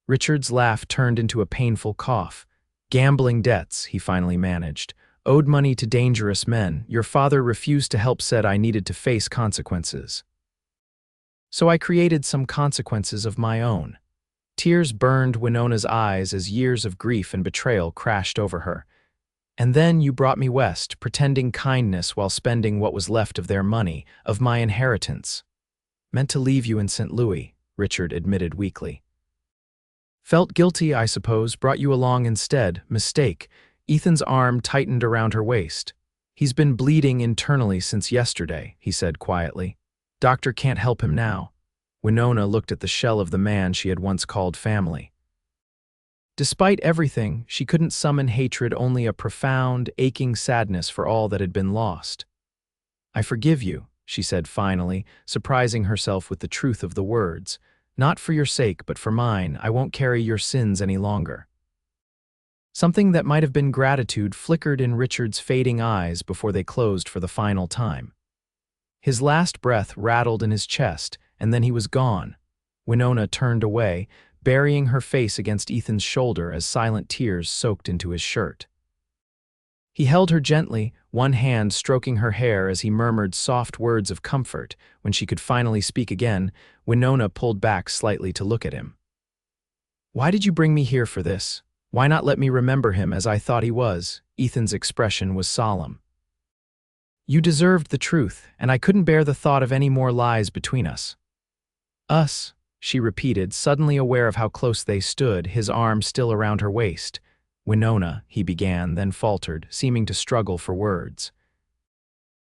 Richard's laugh turned into a painful cough. Gambling debts, he finally managed. Owed money to dangerous men. Your father refused to help, said I needed to face consequences. So I created some consequences of my own. Tears burned Winona's eyes as years of grief and betrayal crashed over her. And then you brought me west, pretending kindness while spending what was left of their money, of my inheritance. Meant to leave you in St. Louis, Richard admitted weakly. Felt guilty, I suppose, brought you along instead. Mistake. Ethan's arm tightened around her waist. He's been bleeding internally since yesterday, he said quietly. Doctor can't help him now. Winona looked at the shell of the man she had once called family. Despite everything, she couldn't summon hatred, only a profound, aching sadness for all that had been lost. I forgive you, she said finally, surprising herself with the truth of the words. Not for your sake, but for mine, I won't carry your sins any longer. Something that might have been gratitude flickered in Richard's fading eyes before they closed for the final time. His last breath rattled in his chest, and then he was gone. Winona turned away, burying her face against Ethan's shoulder as silent tears soaked into his shirt. He held her gently, one hand stroking her hair as he murmured soft words of comfort. When she could finally speak again, Winona pulled back slightly to look at him. Why did you bring me here for this? Why not let me remember him as I thought he was? Ethan's expression was solemn. You deserved the truth, and I couldn't bear the thought of any more lies between us. Us, she repeated, suddenly aware of how close they stood, his arm still around her waist. Winona, he began, then faltered, seeming to struggle for words.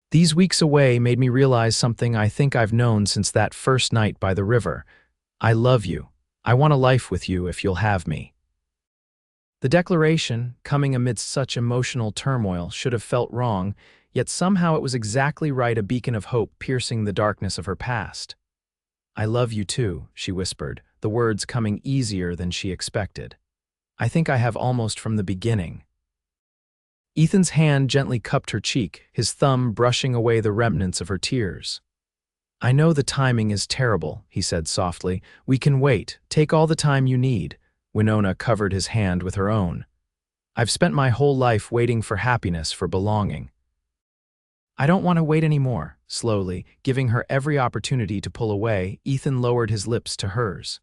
These weeks away made me realize something I think I've known since that first night by the river. I love you. I want a life with you if you'll have me. The declaration, coming amidst such emotional turmoil, should have felt wrong, yet somehow it was exactly right, a beacon of hope piercing the darkness of her past. I love you too, she whispered, the words coming easier than she expected. I think I have almost from the beginning. Ethan's hand gently cupped her cheek, his thumb brushing away the remnants of her tears. I know the timing is terrible, he said softly. We can wait. Take all the time you need. Winona covered his hand with her own. I've spent my whole life waiting for happiness, for belonging. I don't want to wait anymore. Slowly, giving her every opportunity to pull away, Ethan lowered his lips to hers.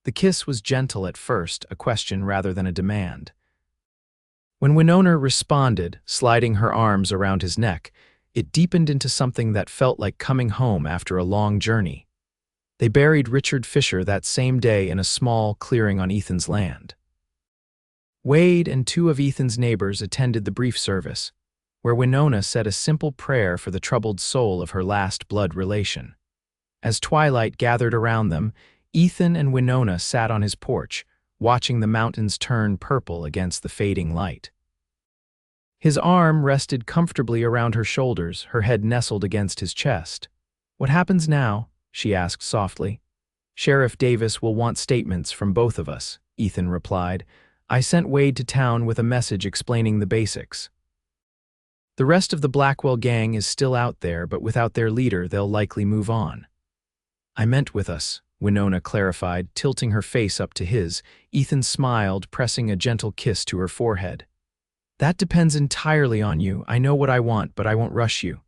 The kiss was gentle at first, a question rather than a demand. When Winona responded, sliding her arms around his neck, it deepened into something that felt like coming home after a long journey. They buried Richard Fisher that same day in a small clearing on Ethan's land. Wade and two of Ethan's neighbors attended the brief service, where Winona said a simple prayer for the troubled soul of her last blood relation. As twilight gathered around them, Ethan and Winona sat on his porch, watching the mountains turn purple against the fading light. His arm rested comfortably around her shoulders, her head nestled against his chest. What happens now? She asked softly. Sheriff Davis will want statements from both of us, Ethan replied. I sent Wade to town with a message explaining the basics. The rest of the Blackwell gang is still out there, but without their leader, they'll likely move on. I meant with us, Winona clarified, tilting her face up to his. Ethan smiled, pressing a gentle kiss to her forehead. That depends entirely on you. I know what I want, but I won't rush you.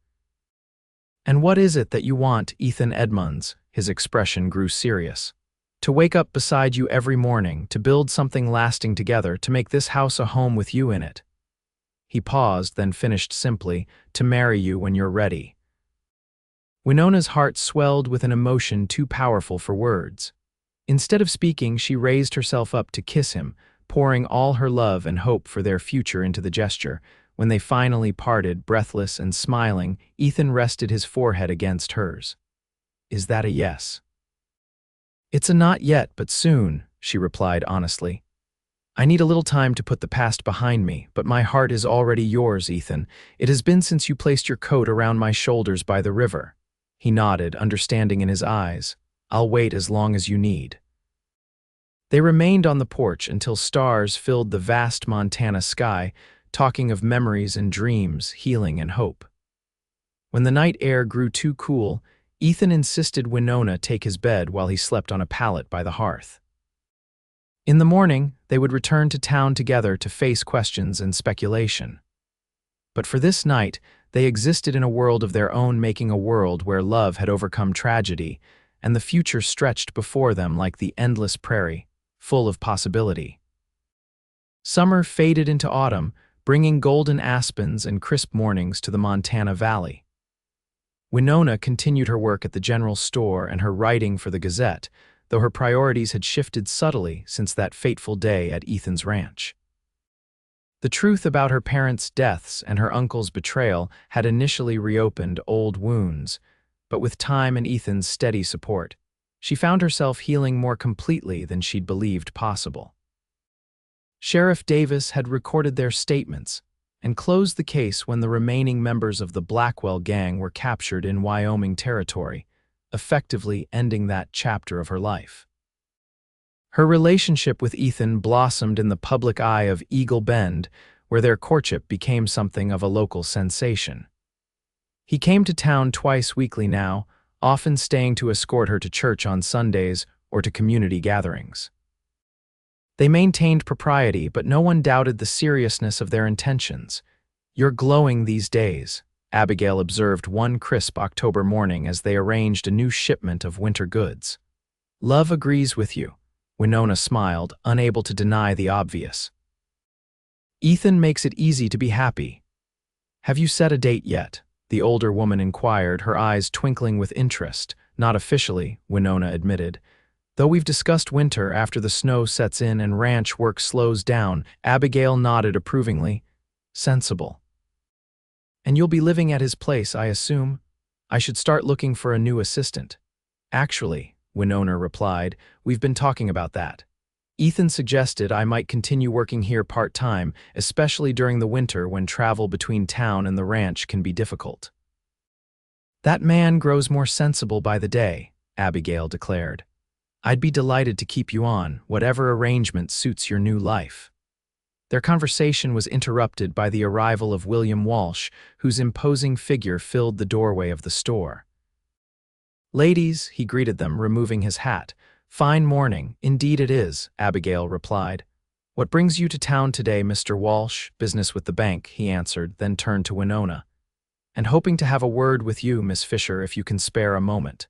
And what is it that you want, Ethan Edmunds? His expression grew serious. To wake up beside you every morning, to build something lasting together, to make this house a home with you in it. He paused, then finished simply, to marry you when you're ready. Winona's heart swelled with an emotion too powerful for words. Instead of speaking, she raised herself up to kiss him, pouring all her love and hope for their future into the gesture. When they finally parted, breathless and smiling, Ethan rested his forehead against hers. Is that a yes? It's a not yet, but soon, she replied honestly. I need a little time to put the past behind me, but my heart is already yours, Ethan. It has been since you placed your coat around my shoulders by the river. He nodded, understanding in his eyes. I'll wait as long as you need. They remained on the porch until stars filled the vast Montana sky, talking of memories and dreams, healing and hope. When the night air grew too cool, Ethan insisted Winona take his bed while he slept on a pallet by the hearth. In the morning, they would return to town together to face questions and speculation. But for this night, they existed in a world of their own, making a world where love had overcome tragedy, and the future stretched before them like the endless prairie, full of possibility. Summer faded into autumn, bringing golden aspens and crisp mornings to the Montana Valley. Winona continued her work at the general store and her writing for the Gazette, though her priorities had shifted subtly since that fateful day at Ethan's ranch. The truth about her parents' deaths and her uncle's betrayal had initially reopened old wounds, but with time and Ethan's steady support, she found herself healing more completely than she'd believed possible. Sheriff Davis had recorded their statements and closed the case when the remaining members of the Blackwell gang were captured in Wyoming territory, effectively ending that chapter of her life. Her relationship with Ethan blossomed in the public eye of Eagle Bend, where their courtship became something of a local sensation. He came to town twice weekly now, often staying to escort her to church on Sundays or to community gatherings. They maintained propriety, but no one doubted the seriousness of their intentions. "You're glowing these days," Abigail observed one crisp October morning as they arranged a new shipment of winter goods. "Love agrees with you," Winona smiled, unable to deny the obvious. "Ethan makes it easy to be happy." "Have you set a date yet?" the older woman inquired, her eyes twinkling with interest. "Not officially," Winona admitted. "Though we've discussed winter after the snow sets in and ranch work slows down." Abigail nodded approvingly. "Sensible. And you'll be living at his place, I assume? I should start looking for a new assistant." "Actually," Winona replied, "we've been talking about that. Ethan suggested I might continue working here part-time, especially during the winter when travel between town and the ranch can be difficult." "That man grows more sensible by the day," Abigail declared. "I'd be delighted to keep you on, whatever arrangement suits your new life." Their conversation was interrupted by the arrival of William Walsh, whose imposing figure filled the doorway of the store. "Ladies," he greeted them, removing his hat. "Fine morning, indeed it is," Abigail replied. "What brings you to town today, Mr. Walsh?" "Business with the bank," he answered, then turned to Winona. "And hoping to have a word with you, Miss Fisher, if you can spare a moment."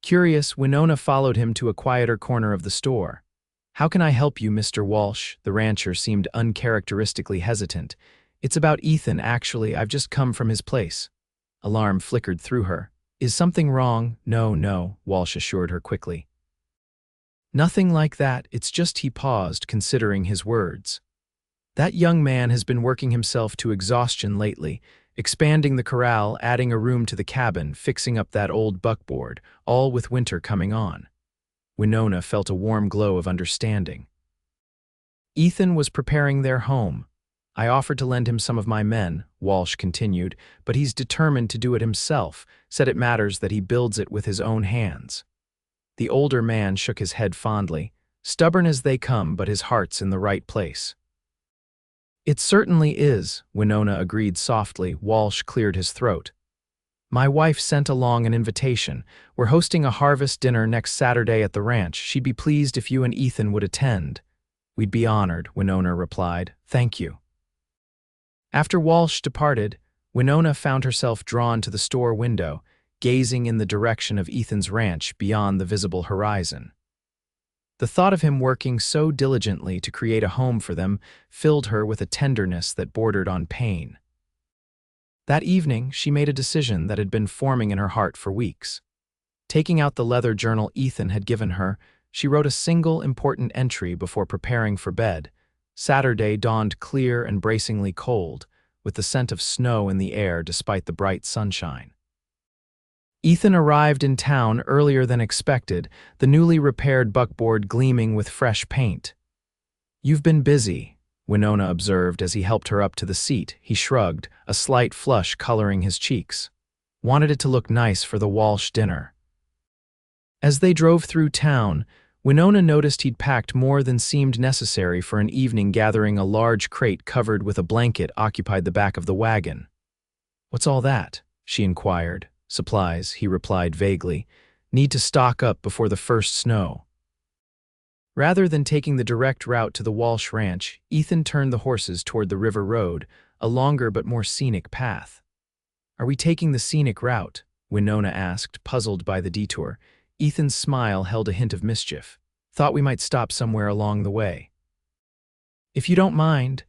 Curious, Winona followed him to a quieter corner of the store. "How can I help you, Mr. Walsh?" The rancher seemed uncharacteristically hesitant. "It's about Ethan, actually. I've just come from his place." Alarm flickered through her. "Is something wrong?" No, Walsh assured her quickly. "Nothing like that. It's just," he paused, considering his words. "That young man has been working himself to exhaustion lately, expanding the corral, adding a room to the cabin, fixing up that old buckboard, all with winter coming on." Winona felt a warm glow of understanding. "Ethan was preparing their home. I offered to lend him some of my men," Walsh continued, "but he's determined to do it himself, said it matters that he builds it with his own hands." The older man shook his head fondly. "Stubborn as they come, but his heart's in the right place." "It certainly is," Winona agreed softly. Walsh cleared his throat. "My wife sent along an invitation. We're hosting a harvest dinner next Saturday at the ranch. She'd be pleased if you and Ethan would attend." "We'd be honored," Winona replied. "Thank you." After Walsh departed, Winona found herself drawn to the store window, gazing in the direction of Ethan's ranch beyond the visible horizon. The thought of him working so diligently to create a home for them filled her with a tenderness that bordered on pain. That evening, she made a decision that had been forming in her heart for weeks. Taking out the leather journal Ethan had given her, she wrote a single important entry before preparing for bed. Saturday dawned clear and bracingly cold, with the scent of snow in the air despite the bright sunshine. Ethan arrived in town earlier than expected, the newly repaired buckboard gleaming with fresh paint. "You've been busy," Winona observed as he helped her up to the seat. He shrugged, a slight flush coloring his cheeks. "Wanted it to look nice for the Walsh dinner." As they drove through town, Winona noticed he'd packed more than seemed necessary for an evening gathering. A large crate covered with a blanket occupied the back of the wagon. "What's all that?" she inquired. "Supplies," he replied vaguely. "Need to stock up before the first snow." Rather than taking the direct route to the Walsh ranch, Ethan turned the horses toward the river road, a longer but more scenic path. "Are we taking the scenic route?" Winona asked, puzzled by the detour. Ethan's smile held a hint of mischief. "Thought we might stop somewhere along the way." "If you don't mind."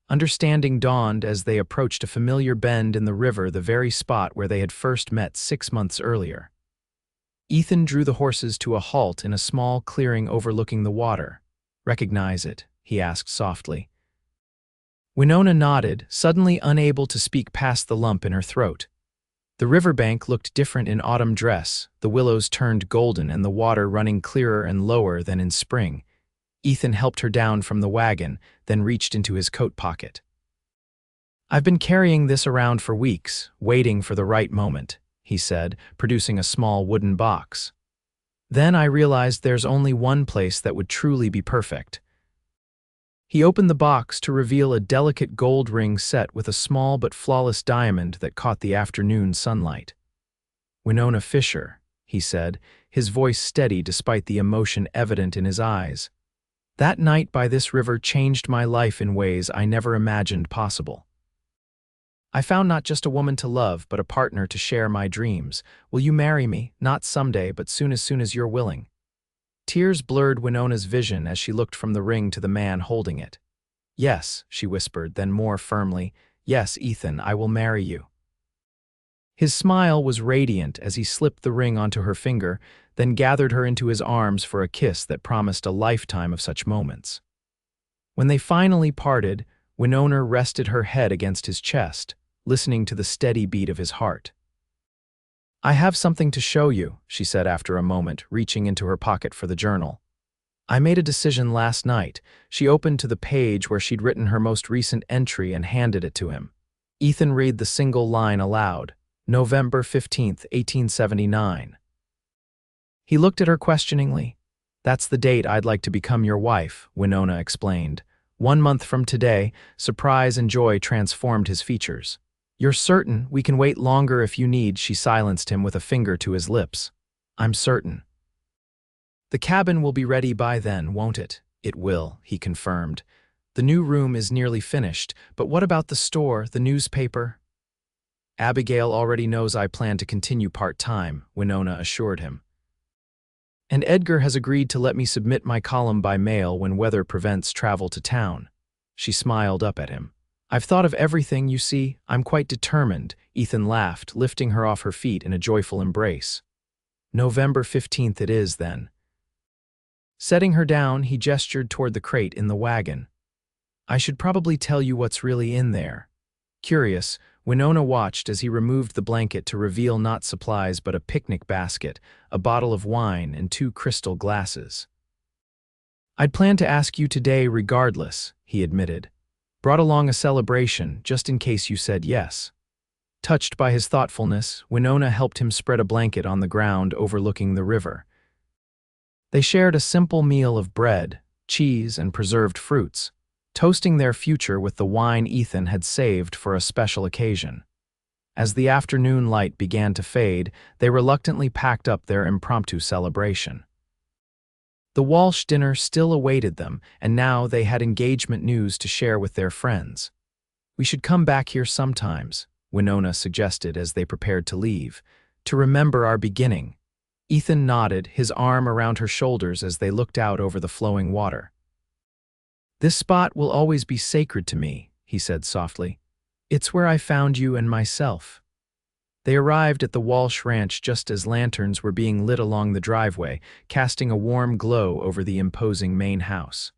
Understanding dawned as they approached a familiar bend in the river, the very spot where they had first met 6 months earlier. Ethan drew the horses to a halt in a small clearing overlooking the water. "Recognize it?" he asked softly. Winona nodded, suddenly unable to speak past the lump in her throat. The riverbank looked different in autumn dress, the willows turned golden and the water running clearer and lower than in spring. Ethan helped her down from the wagon, then reached into his coat pocket. "I've been carrying this around for weeks, waiting for the right moment," he said, producing a small wooden box. "Then I realized there's only one place that would truly be perfect." He opened the box to reveal a delicate gold ring set with a small but flawless diamond that caught the afternoon sunlight. "Winona Fisher," he said, his voice steady despite the emotion evident in his eyes. "That night by this river changed my life in ways I never imagined possible. I found not just a woman to love, but a partner to share my dreams. Will you marry me? Not someday, but soon as you're willing." Tears blurred Winona's vision as she looked from the ring to the man holding it. "Yes," she whispered, then more firmly, "Yes, Ethan, I will marry you." His smile was radiant as he slipped the ring onto her finger, then gathered her into his arms for a kiss that promised a lifetime of such moments. When they finally parted, Winona rested her head against his chest, listening to the steady beat of his heart. "I have something to show you," she said after a moment, reaching into her pocket for the journal. "I made a decision last night." She opened to the page where she'd written her most recent entry and handed it to him. Ethan read the single line aloud. "November 15th, 1879. He looked at her questioningly. "That's the date I'd like to become your wife," Winona explained. 1 month from today." Surprise and joy transformed his features. "You're certain? We can wait longer if you need," she silenced him with a finger to his lips. "I'm certain." "The cabin will be ready by then, won't it?" "It will," he confirmed. "The new room is nearly finished, but what about the store, the newspaper?" "Abigail already knows I plan to continue part-time," Winona assured him. "And Edgar has agreed to let me submit my column by mail when weather prevents travel to town." She smiled up at him. "I've thought of everything, you see. I'm quite determined." Ethan laughed, lifting her off her feet in a joyful embrace. "November 15th it is, then." Setting her down, he gestured toward the crate in the wagon. "I should probably tell you what's really in there." Curious, Winona watched as he removed the blanket to reveal not supplies but a picnic basket, a bottle of wine, and 2 crystal glasses. "I'd planned to ask you today regardless," he admitted. "Brought along a celebration, just in case you said yes." Touched by his thoughtfulness, Winona helped him spread a blanket on the ground overlooking the river. They shared a simple meal of bread, cheese, and preserved fruits, toasting their future with the wine Ethan had saved for a special occasion. As the afternoon light began to fade, they reluctantly packed up their impromptu celebration. The Walsh dinner still awaited them, and now they had engagement news to share with their friends. "We should come back here sometimes," Winona suggested as they prepared to leave, "to remember our beginning." Ethan nodded, his arm around her shoulders as they looked out over the flowing water. "This spot will always be sacred to me," he said softly. "It's where I found you and myself." They arrived at the Walsh ranch just as lanterns were being lit along the driveway, casting a warm glow over the imposing main house.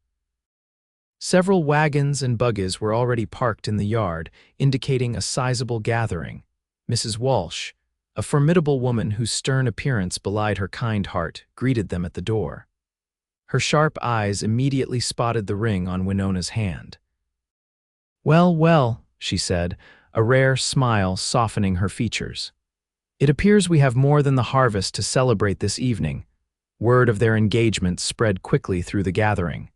Several wagons and buggies were already parked in the yard, indicating a sizable gathering. Mrs. Walsh, A formidable woman whose stern appearance belied her kind heart greeted them at the door. Her sharp eyes immediately spotted the ring on Winona's hand. "Well, well," she said, a rare smile softening her features. "It appears we have more than the harvest to celebrate this evening." Word of their engagement spread quickly through the gathering.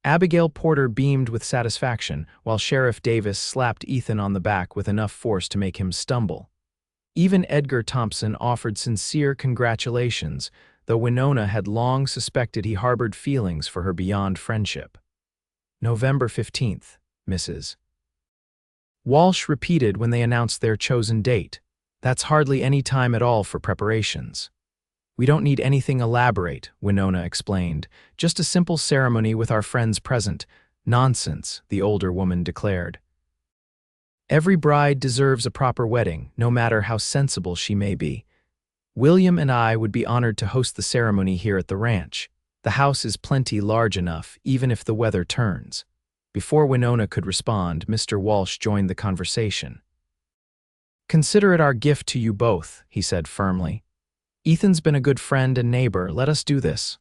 Abigail Porter beamed with satisfaction, while Sheriff Davis slapped Ethan on the back with enough force to make him stumble. Even Edgar Thompson offered sincere congratulations, though Winona had long suspected he harbored feelings for her beyond friendship. "November 15th, Mrs. Walsh repeated when they announced their chosen date. "That's hardly any time at all for preparations." "We don't need anything elaborate," Winona explained. "Just a simple ceremony with our friends present." "Nonsense," the older woman declared. "Every bride deserves a proper wedding, no matter how sensible she may be. William and I would be honored to host the ceremony here at the ranch. The house is plenty large enough, even if the weather turns." Before Winona could respond, Mr. Walsh joined the conversation. "Consider it our gift to you both," he said firmly. "Ethan's been a good friend and neighbor. Let us do this."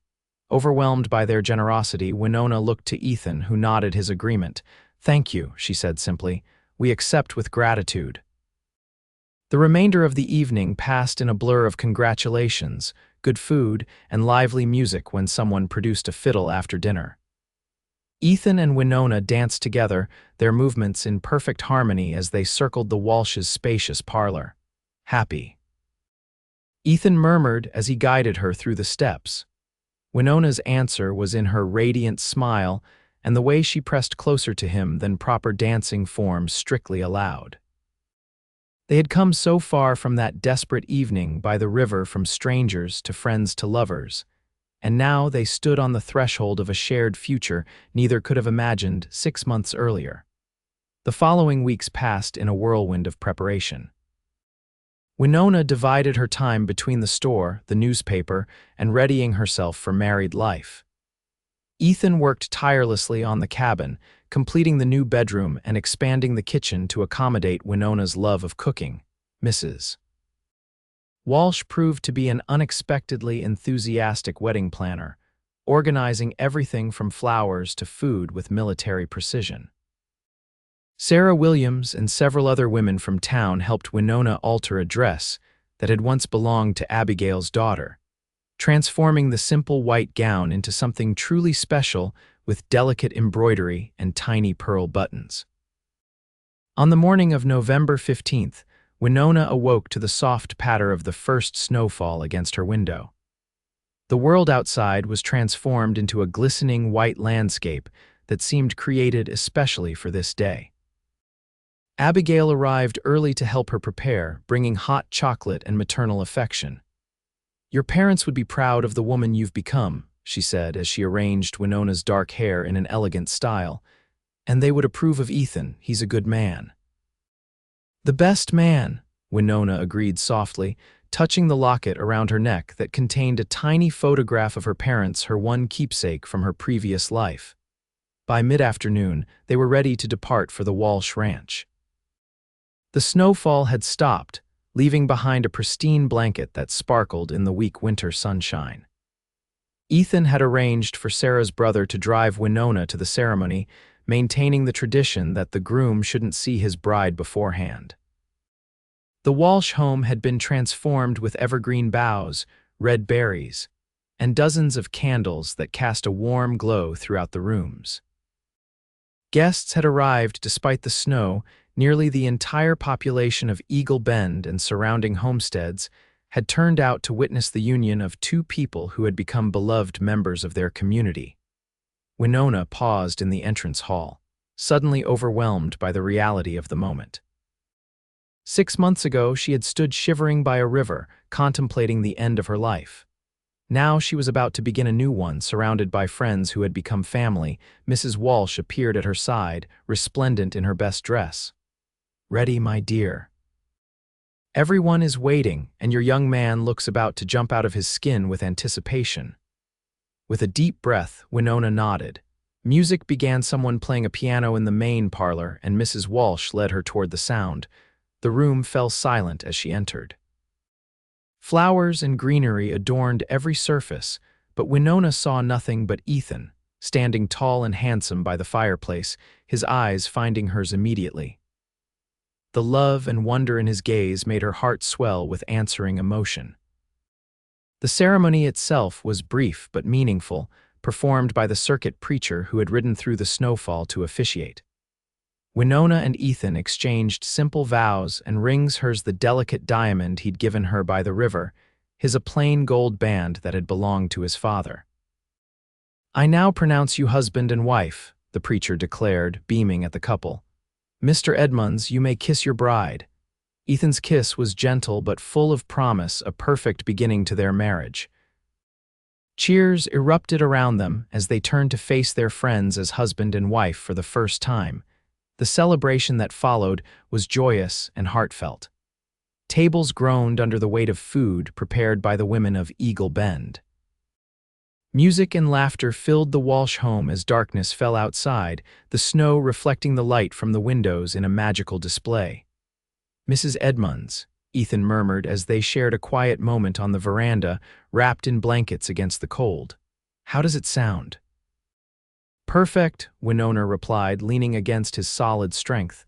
Overwhelmed by their generosity, Winona looked to Ethan, who nodded his agreement. "Thank you," she said simply. "We accept with gratitude." The remainder of the evening passed in a blur of congratulations, good food, and lively music when someone produced a fiddle after dinner. Ethan and Winona danced together, their movements in perfect harmony as they circled the Walsh's spacious parlor. "Happy," Ethan murmured as he guided her through the steps. Winona's answer was in her radiant smile and the way she pressed closer to him than proper dancing form strictly allowed. They had come so far from that desperate evening by the river, from strangers to friends to lovers, and now they stood on the threshold of a shared future neither could have imagined 6 months earlier. The following weeks passed in a whirlwind of preparation. Winona divided her time between the store, the newspaper, and readying herself for married life. Ethan worked tirelessly on the cabin, completing the new bedroom and expanding the kitchen to accommodate Winona's love of cooking. Mrs. Walsh proved to be an unexpectedly enthusiastic wedding planner, organizing everything from flowers to food with military precision. Sarah Williams and several other women from town helped Winona alter a dress that had once belonged to Abigail's daughter, transforming the simple white gown into something truly special with delicate embroidery and tiny pearl buttons. On the morning of November 15th, Winona awoke to the soft patter of the first snowfall against her window. The world outside was transformed into a glistening white landscape that seemed created especially for this day. Abigail arrived early to help her prepare, bringing hot chocolate and maternal affection. "Your parents would be proud of the woman you've become," she said as she arranged Winona's dark hair in an elegant style. "And they would approve of Ethan. He's a good man." "The best man," Winona agreed softly, touching the locket around her neck that contained a tiny photograph of her parents, her one keepsake from her previous life. By mid-afternoon, they were ready to depart for the Walsh Ranch. The snowfall had stopped, leaving behind a pristine blanket that sparkled in the weak winter sunshine. Ethan had arranged for Sarah's brother to drive Winona to the ceremony, maintaining the tradition that the groom shouldn't see his bride beforehand. The Walsh home had been transformed with evergreen boughs, red berries, and dozens of candles that cast a warm glow throughout the rooms. Guests had arrived despite the snow. Nearly the entire population of Eagle Bend and surrounding homesteads had turned out to witness the union of two people who had become beloved members of their community. Winona paused in the entrance hall, suddenly overwhelmed by the reality of the moment. 6 months ago, she had stood shivering by a river, contemplating the end of her life. Now she was about to begin a new one, surrounded by friends who had become family. Mrs. Walsh appeared at her side, resplendent in her best dress. "Ready, my dear. Everyone is waiting, and your young man looks about to jump out of his skin with anticipation." With a deep breath, Winona nodded. Music began, someone playing a piano in the main parlor, and Mrs. Walsh led her toward the sound. The room fell silent as she entered. Flowers and greenery adorned every surface, but Winona saw nothing but Ethan, standing tall and handsome by the fireplace, his eyes finding hers immediately. The love and wonder in his gaze made her heart swell with answering emotion. The ceremony itself was brief but meaningful, performed by the circuit preacher who had ridden through the snowfall to officiate. Winona and Ethan exchanged simple vows and rings, hers the delicate diamond he'd given her by the river, his a plain gold band that had belonged to his father. "I now pronounce you husband and wife," the preacher declared, beaming at the couple. "Mr. Edmunds, you may kiss your bride." Ethan's kiss was gentle but full of promise, a perfect beginning to their marriage. Cheers erupted around them as they turned to face their friends as husband and wife for the first time. The celebration that followed was joyous and heartfelt. Tables groaned under the weight of food prepared by the women of Eagle Bend. Music and laughter filled the Walsh home as darkness fell outside, the snow reflecting the light from the windows in a magical display. "Mrs. Edmunds," Ethan murmured as they shared a quiet moment on the veranda, wrapped in blankets against the cold. "How does it sound?" "Perfect," Winona replied, leaning against his solid strength.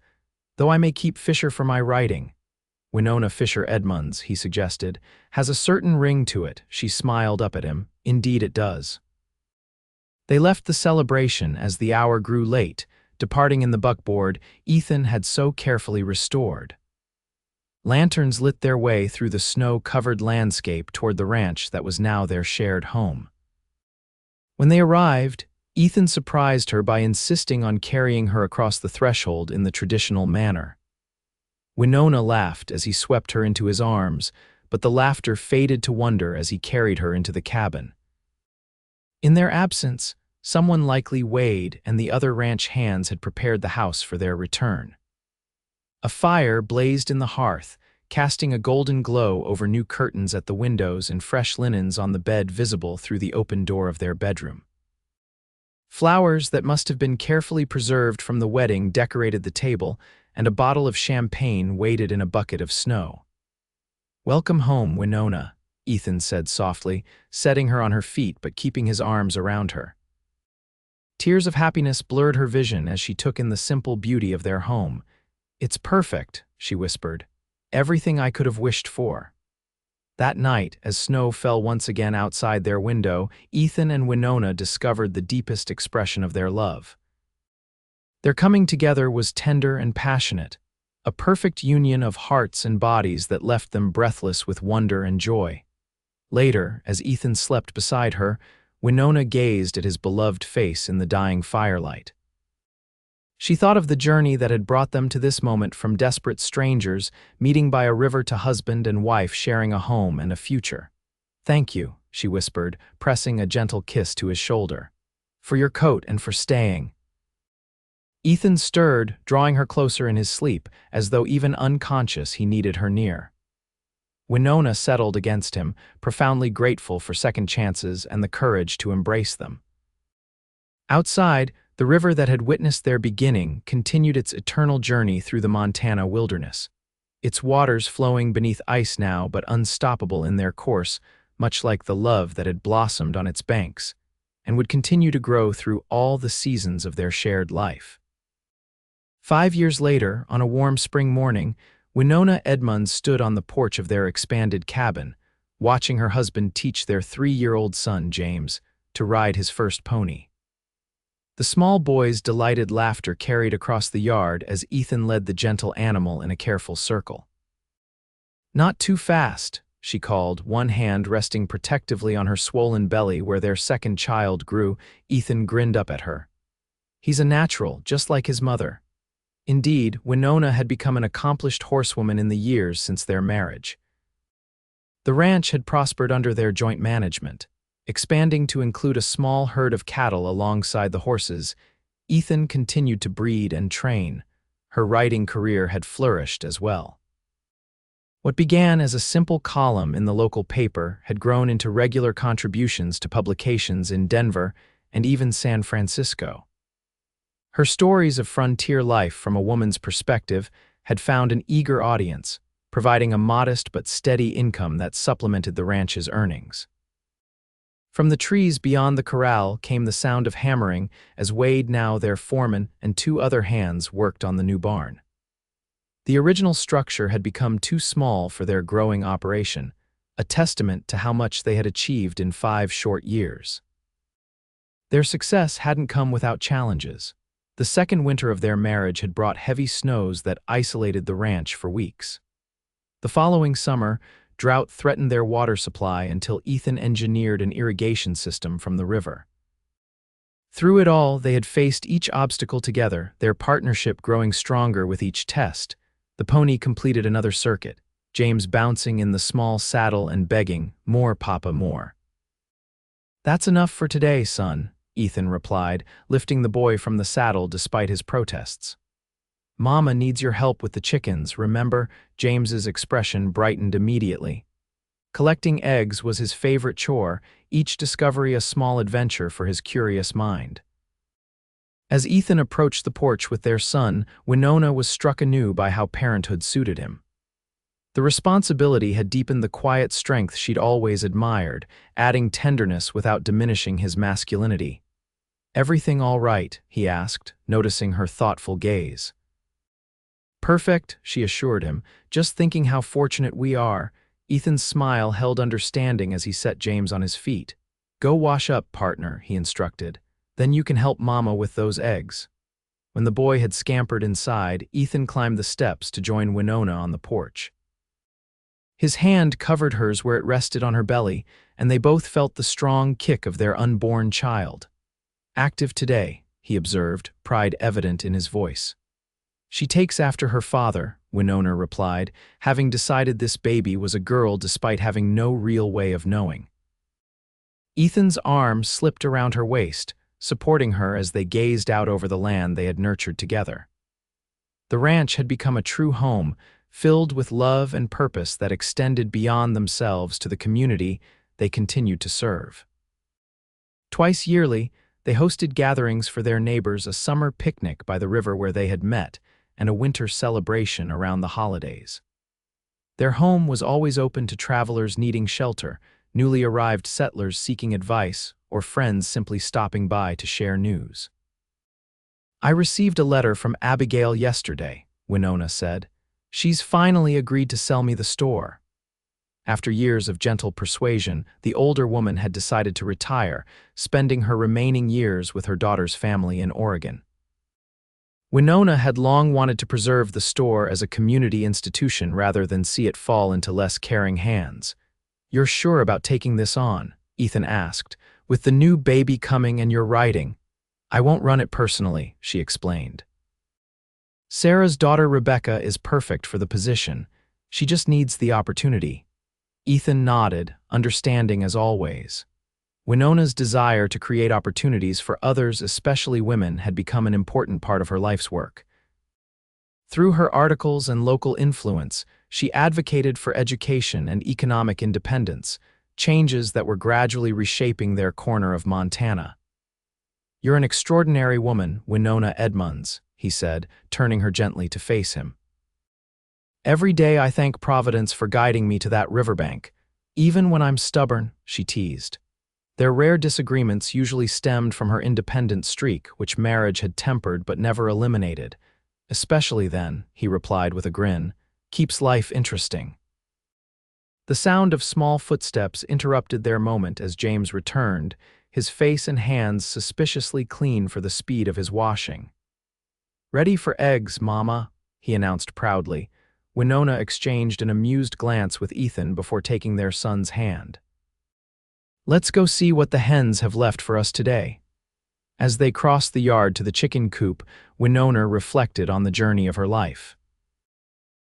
"Though I may keep Fisher for my writing." "Winona Fisher Edmunds," he suggested, "has a certain ring to it." She smiled up at him. "Indeed it does." They left the celebration as the hour grew late, departing in the buckboard Ethan had so carefully restored. Lanterns lit their way through the snow-covered landscape toward the ranch that was now their shared home. When they arrived, Ethan surprised her by insisting on carrying her across the threshold in the traditional manner. Winona laughed as he swept her into his arms, but the laughter faded to wonder as he carried her into the cabin. In their absence, someone likely Wade and the other ranch hands had prepared the house for their return. A fire blazed in the hearth, casting a golden glow over new curtains at the windows and fresh linens on the bed visible through the open door of their bedroom. Flowers that must have been carefully preserved from the wedding decorated the table, and a bottle of champagne waited in a bucket of snow. "Welcome home, Winona," Ethan said softly, setting her on her feet but keeping his arms around her. Tears of happiness blurred her vision as she took in the simple beauty of their home. "It's perfect," she whispered. "Everything I could have wished for." That night, as snow fell once again outside their window, Ethan and Winona discovered the deepest expression of their love. Their coming together was tender and passionate, a perfect union of hearts and bodies that left them breathless with wonder and joy. Later, as Ethan slept beside her, Winona gazed at his beloved face in the dying firelight. She thought of the journey that had brought them to this moment, from desperate strangers, meeting by a river, to husband and wife sharing a home and a future. "Thank you," she whispered, pressing a gentle kiss to his shoulder. "For your coat and for staying." Ethan stirred, drawing her closer in his sleep, as though even unconscious he needed her near. Winona settled against him, profoundly grateful for second chances and the courage to embrace them. Outside, the river that had witnessed their beginning continued its eternal journey through the Montana wilderness. Its waters flowing beneath ice now, but unstoppable in their course, much like the love that had blossomed on its banks, and would continue to grow through all the seasons of their shared life. 5 years later, on a warm spring morning, Winona Edmunds stood on the porch of their expanded cabin, watching her husband teach their 3-year-old son, James, to ride his first pony. The small boy's delighted laughter carried across the yard as Ethan led the gentle animal in a careful circle. "Not too fast," she called, one hand resting protectively on her swollen belly where their second child grew. Ethan grinned up at her. "He's a natural, just like his mother." Indeed, Winona had become an accomplished horsewoman in the years since their marriage. The ranch had prospered under their joint management. Expanding to include a small herd of cattle alongside the horses, Ethan continued to breed and train. Her writing career had flourished as well. What began as a simple column in the local paper had grown into regular contributions to publications in Denver and even San Francisco. Her stories of frontier life from a woman's perspective had found an eager audience, providing a modest but steady income that supplemented the ranch's earnings. From the trees beyond the corral came the sound of hammering as Wade, now their foreman, and two other hands worked on the new barn. The original structure had become too small for their growing operation, a testament to how much they had achieved in 5 short years. Their success hadn't come without challenges. The second winter of their marriage had brought heavy snows that isolated the ranch for weeks. The following summer, drought threatened their water supply until Ethan engineered an irrigation system from the river. Through it all, they had faced each obstacle together, their partnership growing stronger with each test. The pony completed another circuit, James bouncing in the small saddle and begging, "More, Papa, more." "That's enough for today, son," Ethan replied, lifting the boy from the saddle despite his protests. "Mama needs your help with the chickens, remember?" James's expression brightened immediately. Collecting eggs was his favorite chore, each discovery a small adventure for his curious mind. As Ethan approached the porch with their son, Winona was struck anew by how parenthood suited him. The responsibility had deepened the quiet strength she'd always admired, adding tenderness without diminishing his masculinity. "Everything all right?" he asked, noticing her thoughtful gaze. "Perfect," she assured him, "just thinking how fortunate we are." Ethan's smile held understanding as he set James on his feet. "Go wash up, partner," he instructed. "Then you can help Mama with those eggs." When the boy had scampered inside, Ethan climbed the steps to join Winona on the porch. His hand covered hers where it rested on her belly, and they both felt the strong kick of their unborn child. "Active today," he observed, pride evident in his voice. "She takes after her father," Winona replied, having decided this baby was a girl despite having no real way of knowing. Ethan's arm slipped around her waist, supporting her as they gazed out over the land they had nurtured together. The ranch had become a true home, filled with love and purpose that extended beyond themselves to the community they continued to serve. Twice yearly, they hosted gatherings for their neighbors, a summer picnic by the river where they had met, and a winter celebration around the holidays. Their home was always open to travelers needing shelter, newly arrived settlers seeking advice, or friends simply stopping by to share news. "I received a letter from Abigail yesterday," Winona said. "She's finally agreed to sell me the store." After years of gentle persuasion, the older woman had decided to retire, spending her remaining years with her daughter's family in Oregon. Winona had long wanted to preserve the store as a community institution rather than see it fall into less caring hands. "You're sure about taking this on?" Ethan asked. "With the new baby coming and you're writing." "I won't run it personally," she explained. "Sarah's daughter Rebecca is perfect for the position. She just needs the opportunity." Ethan nodded, understanding as always. Winona's desire to create opportunities for others, especially women, had become an important part of her life's work. Through her articles and local influence, she advocated for education and economic independence, changes that were gradually reshaping their corner of Montana. "You're an extraordinary woman, Winona Edmunds," he said, turning her gently to face him. "Every day I thank Providence for guiding me to that riverbank, even when I'm stubborn," she teased. Their rare disagreements usually stemmed from her independent streak, which marriage had tempered but never eliminated. "Especially then," he replied with a grin, "keeps life interesting." The sound of small footsteps interrupted their moment as James returned, his face and hands suspiciously clean for the speed of his washing. "Ready for eggs, Mama," he announced proudly. Winona exchanged an amused glance with Ethan before taking their son's hand. "Let's go see what the hens have left for us today." As they crossed the yard to the chicken coop, Winona reflected on the journey of her life.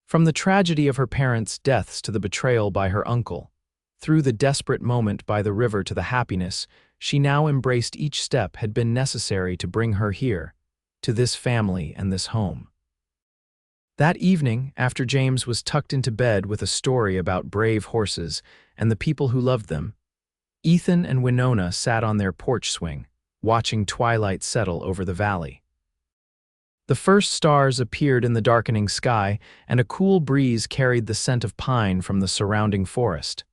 From the tragedy of her parents' deaths to the betrayal by her uncle, through the desperate moment by the river to the happiness she now embraced, each step had been necessary to bring her here, to this family and this home. That evening, after James was tucked into bed with a story about brave horses and the people who loved them, Ethan and Winona sat on their porch swing, watching twilight settle over the valley. The first stars appeared in the darkening sky, and a cool breeze carried the scent of pine from the surrounding forest.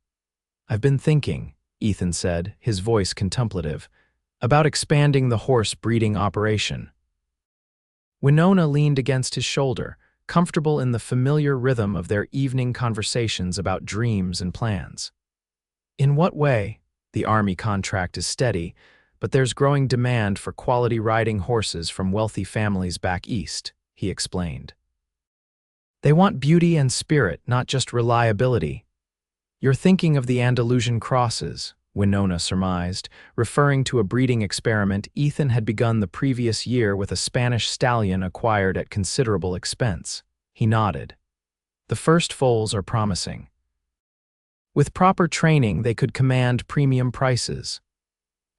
"I've been thinking," Ethan said, his voice contemplative, "about expanding the horse breeding operation." Winona leaned against his shoulder, comfortable in the familiar rhythm of their evening conversations about dreams and plans. "In what way? The army contract is steady, but there's growing demand for quality riding horses from wealthy families back east," he explained. "They want beauty and spirit, not just reliability." "You're thinking of the Andalusian crosses," Winona surmised, referring to a breeding experiment Ethan had begun the previous year with a Spanish stallion acquired at considerable expense. He nodded. "The first foals are promising. With proper training, they could command premium prices."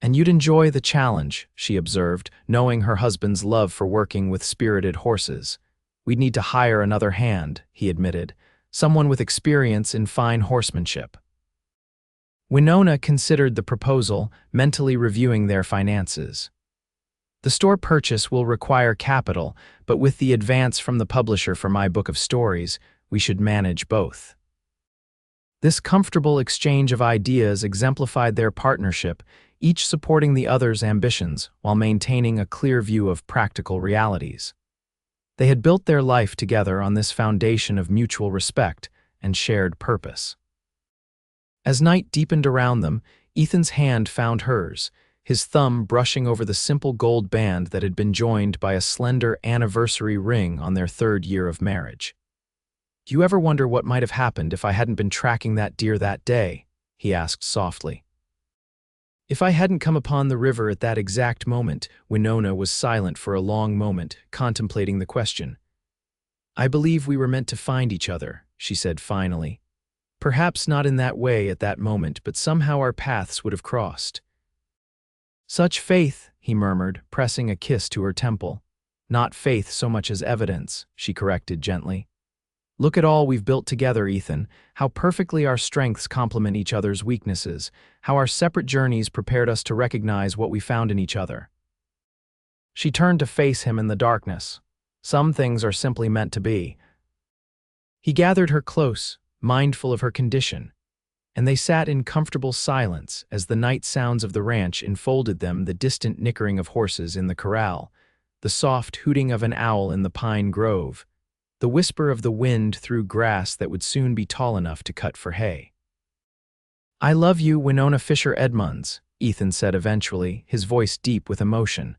"And you'd enjoy the challenge," she observed, knowing her husband's love for working with spirited horses. "We'd need to hire another hand," he admitted, "someone with experience in fine horsemanship." Winona considered the proposal, mentally reviewing their finances. "The store purchase will require capital, but with the advance from the publisher for my book of stories, we should manage both." This comfortable exchange of ideas exemplified their partnership, each supporting the other's ambitions while maintaining a clear view of practical realities. They had built their life together on this foundation of mutual respect and shared purpose. As night deepened around them, Ethan's hand found hers, his thumb brushing over the simple gold band that had been joined by a slender anniversary ring on their 3rd year of marriage. "Do you ever wonder what might have happened if I hadn't been tracking that deer that day?" he asked softly. "If I hadn't come upon the river at that exact moment," Winona was silent for a long moment, contemplating the question. "I believe we were meant to find each other," she said finally. "Perhaps not in that way at that moment, but somehow our paths would have crossed." "Such faith," he murmured, pressing a kiss to her temple. "Not faith so much as evidence," she corrected gently. "Look at all we've built together, Ethan, how perfectly our strengths complement each other's weaknesses, how our separate journeys prepared us to recognize what we found in each other." She turned to face him in the darkness. "Some things are simply meant to be." He gathered her close, mindful of her condition, and they sat in comfortable silence as the night sounds of the ranch enfolded them, the distant nickering of horses in the corral, the soft hooting of an owl in the pine grove, the whisper of the wind through grass that would soon be tall enough to cut for hay. "I love you, Winona Fisher Edmunds," Ethan said eventually, his voice deep with emotion.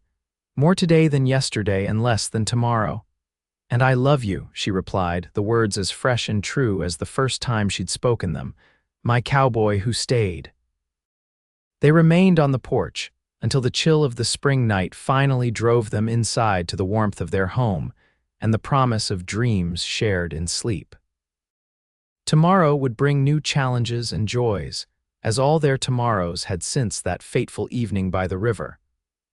"More today than yesterday and less than tomorrow." "And I love you," she replied, the words as fresh and true as the first time she'd spoken them, "my cowboy who stayed." They remained on the porch until the chill of the spring night finally drove them inside to the warmth of their home and the promise of dreams shared in sleep. Tomorrow would bring new challenges and joys, as all their tomorrows had since that fateful evening by the river,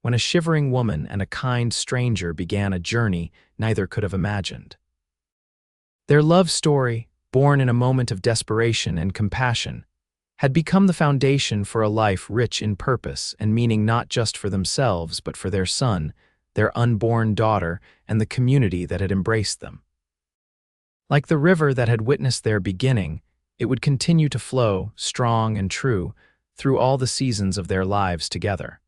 when a shivering woman and a kind stranger began a journey neither could have imagined. Their love story, born in a moment of desperation and compassion, had become the foundation for a life rich in purpose and meaning, not just for themselves but for their son, their unborn daughter, and the community that had embraced them. Like the river that had witnessed their beginning, it would continue to flow, strong and true, through all the seasons of their lives together.